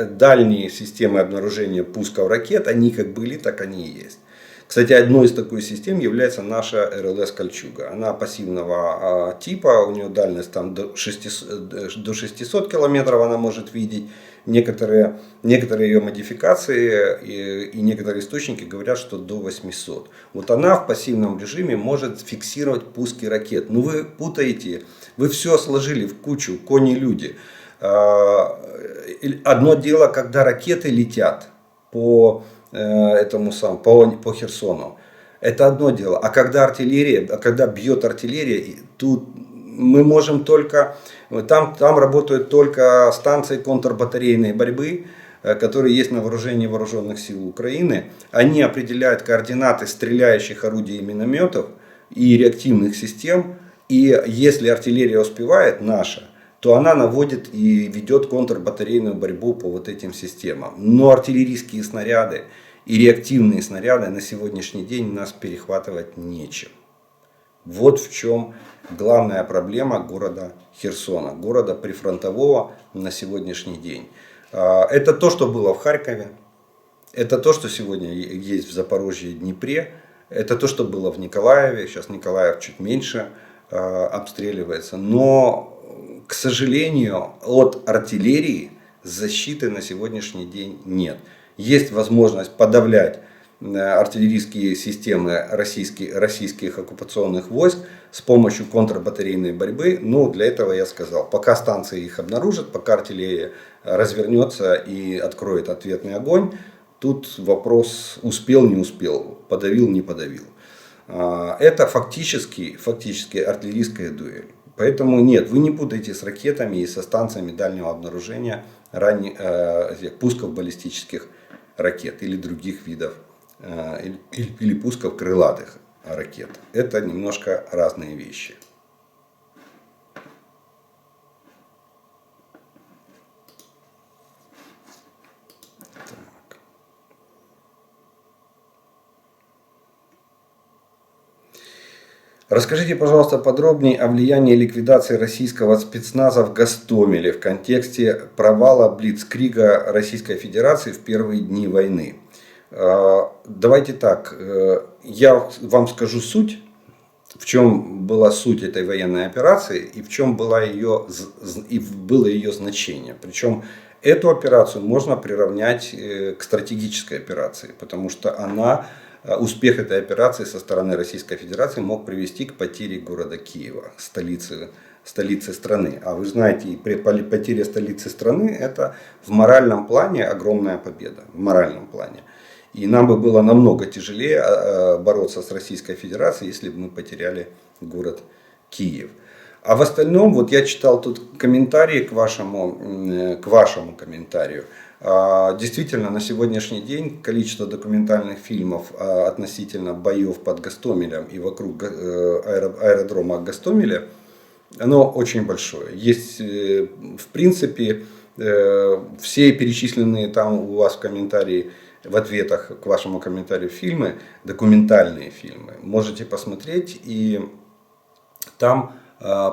дальние системы обнаружения пусков ракет, они как были, так они и есть. Кстати, одной из такой систем является наша РЛС «Кольчуга». Она пассивного типа, у нее дальность там до 600 километров она может видеть. Некоторые ее модификации и некоторые источники говорят, что до 800. Вот она в пассивном режиме может фиксировать пуски ракет. Но вы путаете, вы все сложили в кучу, кони-люди. Одно дело, когда ракеты летят по Херсону. Это одно дело. А когда бьет артиллерия, тут мы можем только... Там работают только станции контрбатарейной борьбы, которые есть на вооружении вооруженных сил Украины. Они определяют координаты стреляющих орудий и минометов и реактивных систем. И если артиллерия успевает, наша, то она наводит и ведет контрбатарейную борьбу по вот этим системам. Но артиллерийские снаряды и реактивные снаряды на сегодняшний день нас перехватывать нечем. Вот в чем главная проблема города Херсона, города прифронтового на сегодняшний день. Это то, что было в Харькове, это то, что сегодня есть в Запорожье и Днепре, это то, что было в Николаеве, сейчас Николаев чуть меньше обстреливается, но, к сожалению, от артиллерии защиты на сегодняшний день нет. Есть возможность подавлять артиллерийские системы российских оккупационных войск с помощью контрбатарейной борьбы. Но для этого я сказал, пока станции их обнаружат, пока артиллерия развернется и откроет ответный огонь, тут вопрос успел, не успел, подавил, не подавил. Это фактически артиллерийская дуэль. Поэтому нет, вы не путайте с ракетами и со станциями дальнего обнаружения пусков баллистических ракет или других видов, или пусков крылатых ракет. Это немножко разные вещи. Так. Расскажите, пожалуйста, подробнее о влиянии ликвидации российского спецназа в Гостомеле в контексте провала блицкрига Российской Федерации в первые дни войны. Давайте так, я вам скажу суть, в чем была суть этой военной операции и в чем было ее значение. Причем эту операцию можно приравнять к стратегической операции, потому что успех этой операции со стороны Российской Федерации мог привести к потере города Киева, столицы страны. А вы знаете, потеря столицы страны — это в моральном плане огромная победа. В моральном плане. И нам бы было намного тяжелее бороться с Российской Федерацией, если бы мы потеряли город Киев. А в остальном, вот я читал тут комментарии к вашему комментарию. Действительно, на сегодняшний день количество документальных фильмов относительно боев под Гостомелем и вокруг аэродрома Гостомеля, оно очень большое. Есть, в принципе, все перечисленные там у вас в комментарии, в ответах к вашему комментарию фильмы, документальные фильмы, можете посмотреть, и там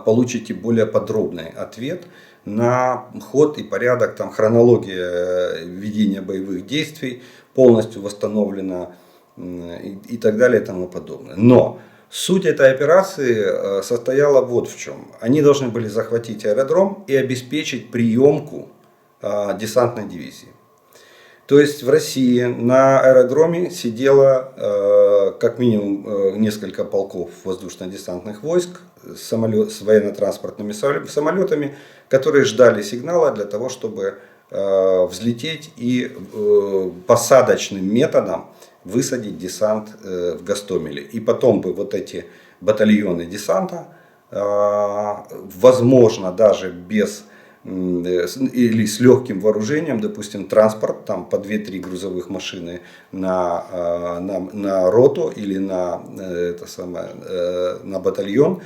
получите более подробный ответ на ход и порядок, там хронология ведения боевых действий полностью восстановлена и так далее и тому подобное. Но суть этой операции состояла вот в чем. Они должны были захватить аэродром и обеспечить приемку десантной дивизии. То есть в России на аэродроме сидело как минимум несколько полков воздушно-десантных войск с военно-транспортными самолетами, которые ждали сигнала для того, чтобы взлететь и посадочным методом высадить десант в Гостомеле. И потом бы вот эти батальоны десанта, возможно даже без или с легким вооружением, допустим, транспорт, там по 2-3 грузовых машины на роту или на батальон,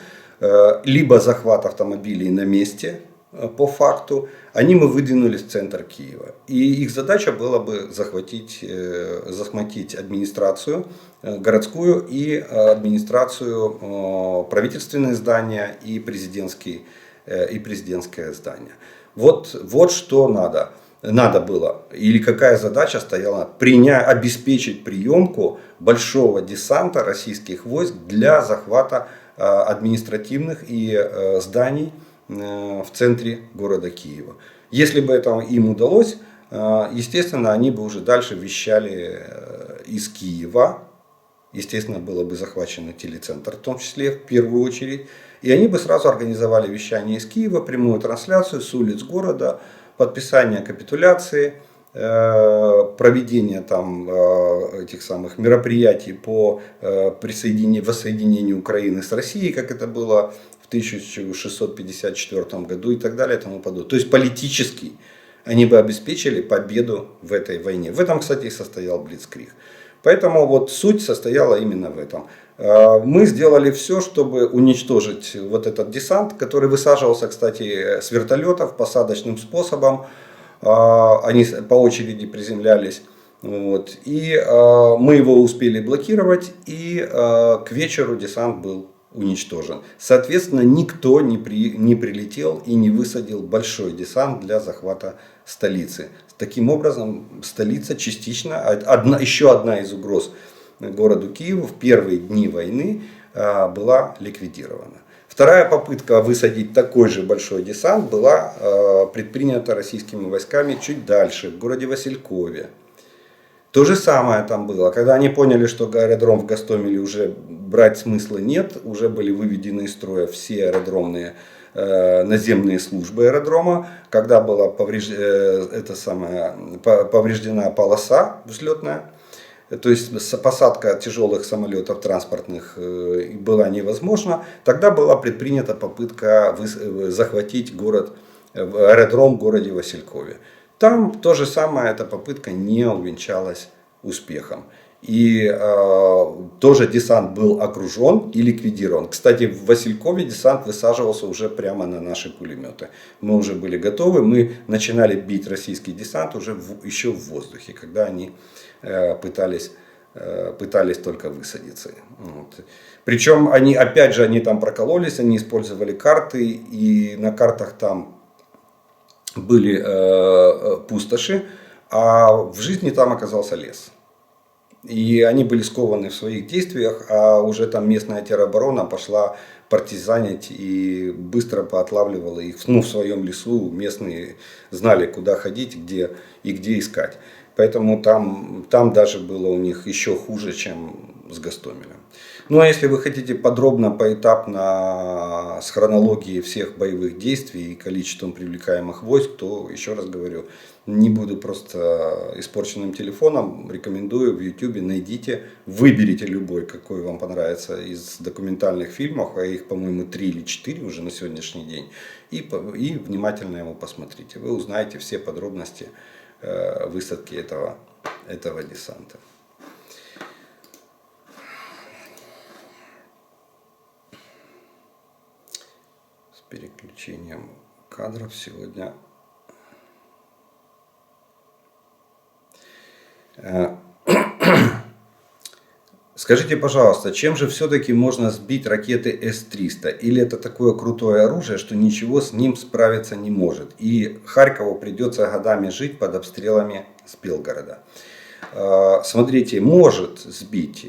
либо захват автомобилей на месте по факту, они мы выдвинулись в центр Киева. И их задача была бы захватить администрацию городскую и администрацию, правительственные здания и президентское здание. Вот что надо. надо было, или какая задача стояла, обеспечить приемку большого десанта российских войск для захвата административных и зданий в центре города Киева. Если бы это им удалось, естественно, они бы уже дальше вещали из Киева. Естественно, было бы захвачен телецентр, в том числе в первую очередь. И они бы сразу организовали вещание из Киева, прямую трансляцию с улиц города, подписание капитуляции, проведение там этих самых мероприятий по воссоединению Украины с Россией, как это было в 1654 году и так далее и тому подобное. То есть политически они бы обеспечили победу в этой войне. В этом, кстати, и состоял Блицкриг. Поэтому вот суть состояла именно в этом. Мы сделали все, чтобы уничтожить вот этот десант, который высаживался, кстати, с вертолетов посадочным способом. Они по очереди приземлялись. Вот. И мы его успели блокировать, и к вечеру десант был уничтожен. Соответственно, никто не прилетел и не высадил большой десант для захвата столицы. Таким образом, столица частично, еще одна из угроз городу Киеву в первые дни войны была ликвидирована. Вторая попытка высадить такой же большой десант была предпринята российскими войсками чуть дальше, в городе Василькове. То же самое там было. Когда они поняли, что аэродром в Гостомеле уже брать смысла нет, уже были выведены из строя все аэродромные наземные службы аэродрома, когда была повреждена полоса взлетная, то есть посадка тяжелых самолетов транспортных была невозможна, тогда была предпринята попытка захватить аэродром в городе Василькове. Там то же самое, эта попытка не увенчалась успехом. И тоже десант был окружен и ликвидирован. Кстати, в Василькове десант высаживался уже прямо на наши пулеметы. Мы уже были готовы, мы начинали бить российский десант уже еще в воздухе, когда они пытались только высадиться. Вот. Причем опять же, они там прокололись, они использовали карты, и на картах там были пустоши, а в жизни там оказался лес. И они были скованы в своих действиях, а уже там местная тероборона пошла партизанить и быстро поотлавливала их. В своем лесу местные знали, куда ходить, где искать. Поэтому там даже было у них еще хуже, чем с Гостомелем. Ну а если вы хотите подробно, поэтапно, с хронологией всех боевых действий и количеством привлекаемых войск, то еще раз говорю, не буду просто испорченным телефоном, рекомендую в YouTube, найдите, выберите любой, какой вам понравится из документальных фильмов, а их, по-моему, 3 или 4 уже на сегодняшний день, и внимательно его посмотрите. Вы узнаете все подробности высадки этого десанта. С переключением кадров сегодня. Скажите, пожалуйста, чем же все-таки можно сбить ракеты С-300? Или это такое крутое оружие, что ничего с ним справиться не может? И Харькову придется годами жить под обстрелами с Белгорода. Смотрите, может сбить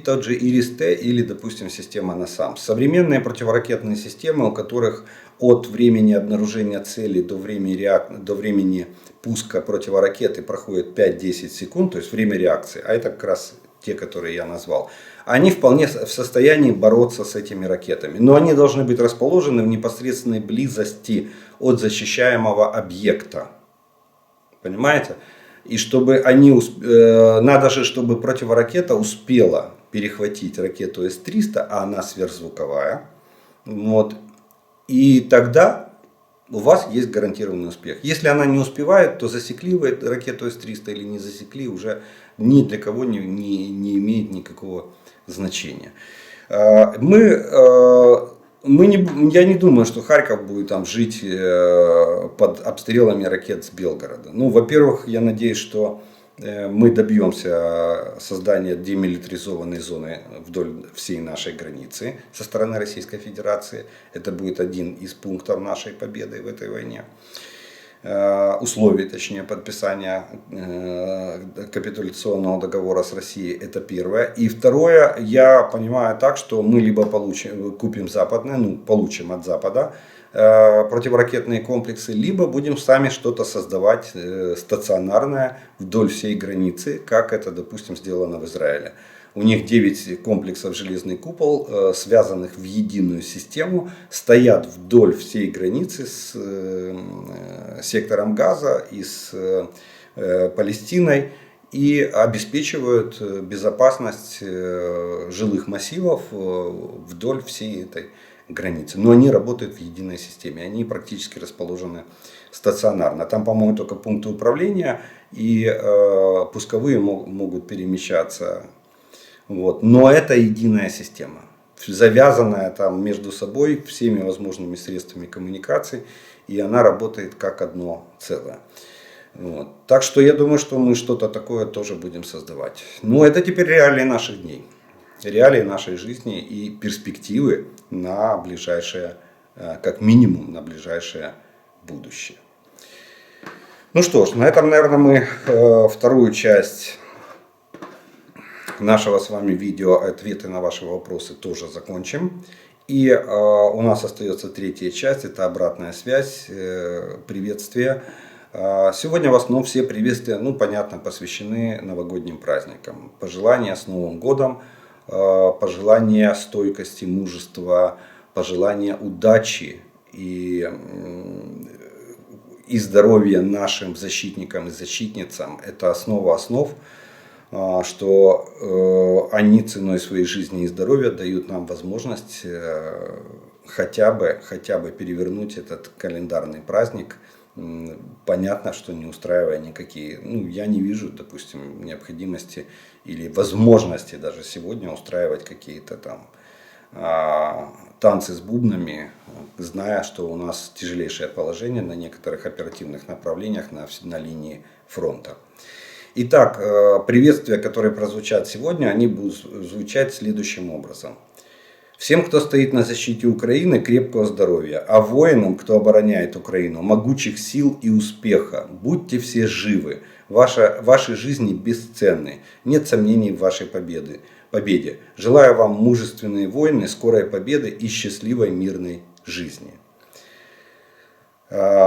тот же Ирис-Т или, допустим, система НАСАМС. Современные противоракетные системы, у которых от времени обнаружения цели до времени пуска противоракеты проходит 5-10 секунд, то есть время реакции, а это как раз те, которые я назвал, они вполне в состоянии бороться с этими ракетами. Но они должны быть расположены в непосредственной близости от защищаемого объекта. Понимаете? И чтобы надо же, чтобы противоракета успела перехватить ракету С-300, а она сверхзвуковая. Вот. И тогда у вас есть гарантированный успех. Если она не успевает, то засекли вы ракету С-300 или не засекли, уже ни для кого не имеет никакого значения. Я не думаю, что Харьков будет там жить под обстрелами ракет с Белгорода. Ну, во-первых, я надеюсь, что мы добьемся создания демилитаризованной зоны вдоль всей нашей границы со стороны Российской Федерации. Это будет один из пунктов нашей победы в этой войне. условий, точнее, подписания капитуляционного договора с Россией. Это первое. И второе, я понимаю так, что мы либо купим западные, получим от Запада противоракетные комплексы, либо будем сами что-то создавать стационарное вдоль всей границы, как это, допустим, сделано в Израиле. У них 9 комплексов «Железный купол», связанных в единую систему, стоят вдоль всей границы с сектором Газа и с Палестиной и обеспечивают безопасность жилых массивов вдоль всей этой границы. Но они работают в единой системе, они практически расположены стационарно. Там, по-моему, только пункты управления и пусковые могут перемещаться. Вот. Но это единая система, завязанная там между собой всеми возможными средствами коммуникации, и она работает как одно целое. Вот. Так что я думаю, что мы что-то такое тоже будем создавать. Но это теперь реалии наших дней, реалии нашей жизни и перспективы на ближайшее, как минимум на ближайшее будущее. Ну что ж, на этом, наверное, мы вторую часть нашего с вами видео «Ответы на ваши вопросы» тоже закончим. И у нас остается третья часть, это обратная связь, приветствие. Сегодня в основном все приветствия, понятно, посвящены новогодним праздникам. Пожелания с Новым годом, пожелания стойкости, мужества, пожелания удачи и здоровья нашим защитникам и защитницам. Это основа основ, что они ценой своей жизни и здоровья дают нам возможность хотя бы перевернуть этот календарный праздник. Понятно, что не устраивая никакие, я не вижу, допустим, необходимости или возможности даже сегодня устраивать какие-то там танцы с бубнами, зная, что у нас тяжелейшее положение на некоторых оперативных направлениях на линии фронта. Итак, приветствия, которые прозвучат сегодня, они будут звучать следующим образом. Всем, кто стоит на защите Украины, крепкого здоровья, а воинам, кто обороняет Украину, могучих сил и успеха. Будьте все живы, ваши жизни бесценны, нет сомнений в вашей победе. Желаю вам мужественной войны, скорой победы и счастливой мирной жизни.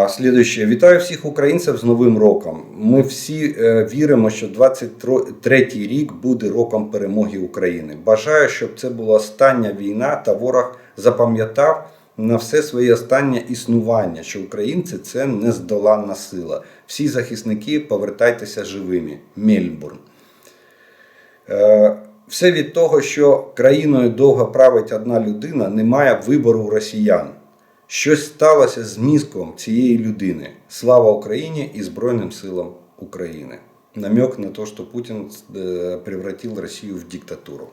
Следующее. Вітаю всіх українців з Новим роком. Ми всі віримо, що 23-й рік буде роком перемоги України. Бажаю, щоб це була остання війна та ворог запам'ятав на все своє останнє існування, що українці – це нездоланна сила. Всі захисники, повертайтеся живими. Мельбурн. Все від того, що країною довго править одна людина, немає вибору у росіян. Щось сталося з мізком цієї людини. Слава Україні і Збройним силам України. Намек на то, что Путин превратил Россию в диктатуру.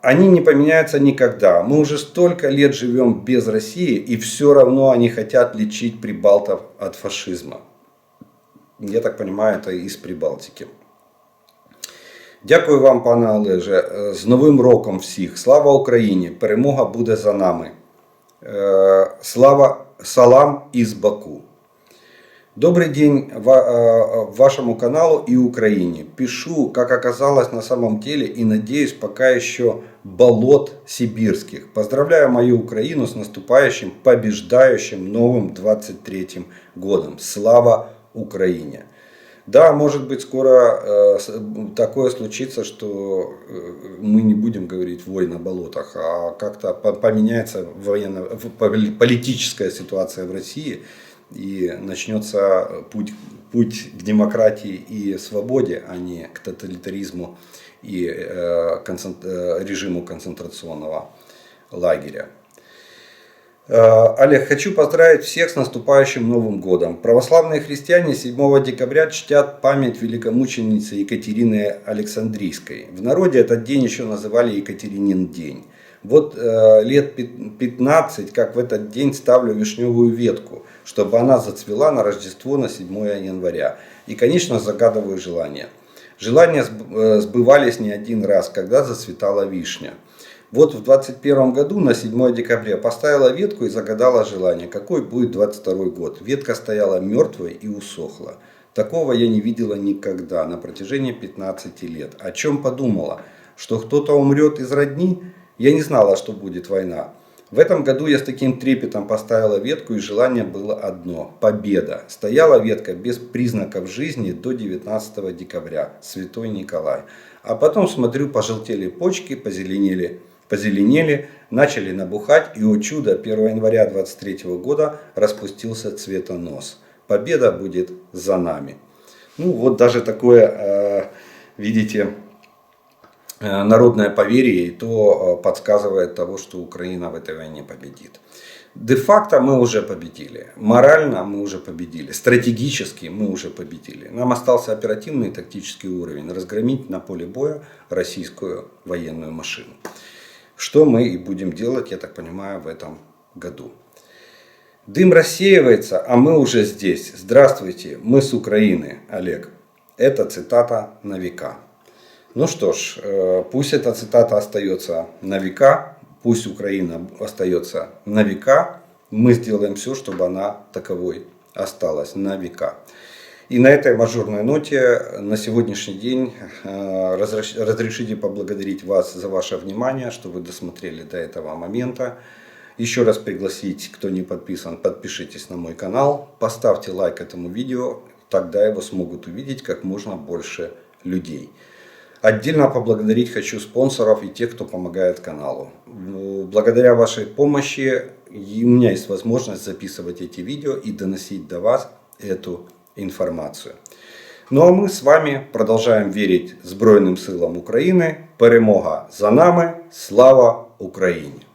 Они не поменяются никогда. Мы уже столько лет живем без России, и все равно они хотят лечить прибалтов от фашизма. Я так понимаю, это из Прибалтики. Дякую вам, пане Олеже. З Новим роком всіх. Слава Україні. Перемога буде за нами. Салам из Баку. Добрый день вашему каналу и Украине. Пишу, как оказалось на самом деле, и надеюсь, пока еще болот сибирских. Поздравляю мою Украину с наступающим, побеждающим новым 23-м годом. Слава Украине! Да, может быть, скоро такое случится, что мы не будем говорить «вой на болотах», а как-то поменяется политическая ситуация в России, и начнется путь к демократии и свободе, а не к тоталитаризму и режиму концентрационного лагеря. Олег, хочу поздравить всех с наступающим Новым годом. Православные христиане 7 декабря чтят память великомученицы Екатерины Александрийской. В народе этот день еще называли Екатеринин день. Вот лет 15, как в этот день ставлю вишневую ветку, чтобы она зацвела на Рождество на 7 января. И, конечно, загадываю желания. Желания сбывались не один раз, когда зацветала вишня. Вот в 2021 году на 7 декабря поставила ветку и загадала желание, какой будет 2022 год. Ветка стояла мертвой и усохла. Такого я не видела никогда на протяжении 15 лет. О чем подумала? Что кто-то умрет из родни? Я не знала, что будет война. В этом году я с таким трепетом поставила ветку, и желание было одно – победа. Стояла ветка без признаков жизни до 19 декабря, Святой Николай. А потом смотрю, пожелтели почки, позеленели, начали набухать, и, о чудо, 1 января 2023 года распустился цветонос. Победа будет за нами. Ну вот даже такое, видите, народное поверье, и то подсказывает того, что Украина в этой войне победит. Де-факто мы уже победили, морально мы уже победили, стратегически мы уже победили. Нам остался оперативный и тактический уровень, разгромить на поле боя российскую военную машину. Что мы и будем делать, я так понимаю, в этом году. Дым рассеивается, а мы уже здесь. Здравствуйте, мы с Украины, Олег. Это цитата на века. Ну что ж, пусть эта цитата остается на века, пусть Украина остается на века, мы сделаем все, чтобы она таковой осталась на века. И на этой мажорной ноте на сегодняшний день разрешите поблагодарить вас за ваше внимание, что вы досмотрели до этого момента. Еще раз пригласить, кто не подписан, подпишитесь на мой канал, поставьте лайк этому видео, тогда его смогут увидеть как можно больше людей. Отдельно поблагодарить хочу спонсоров и тех, кто помогает каналу. Благодаря вашей помощи у меня есть возможность записывать эти видео и доносить до вас эту інформацію. Ну а ми з вами продовжуємо вірити Збройним силам України. Перемога за нами. Слава Україні!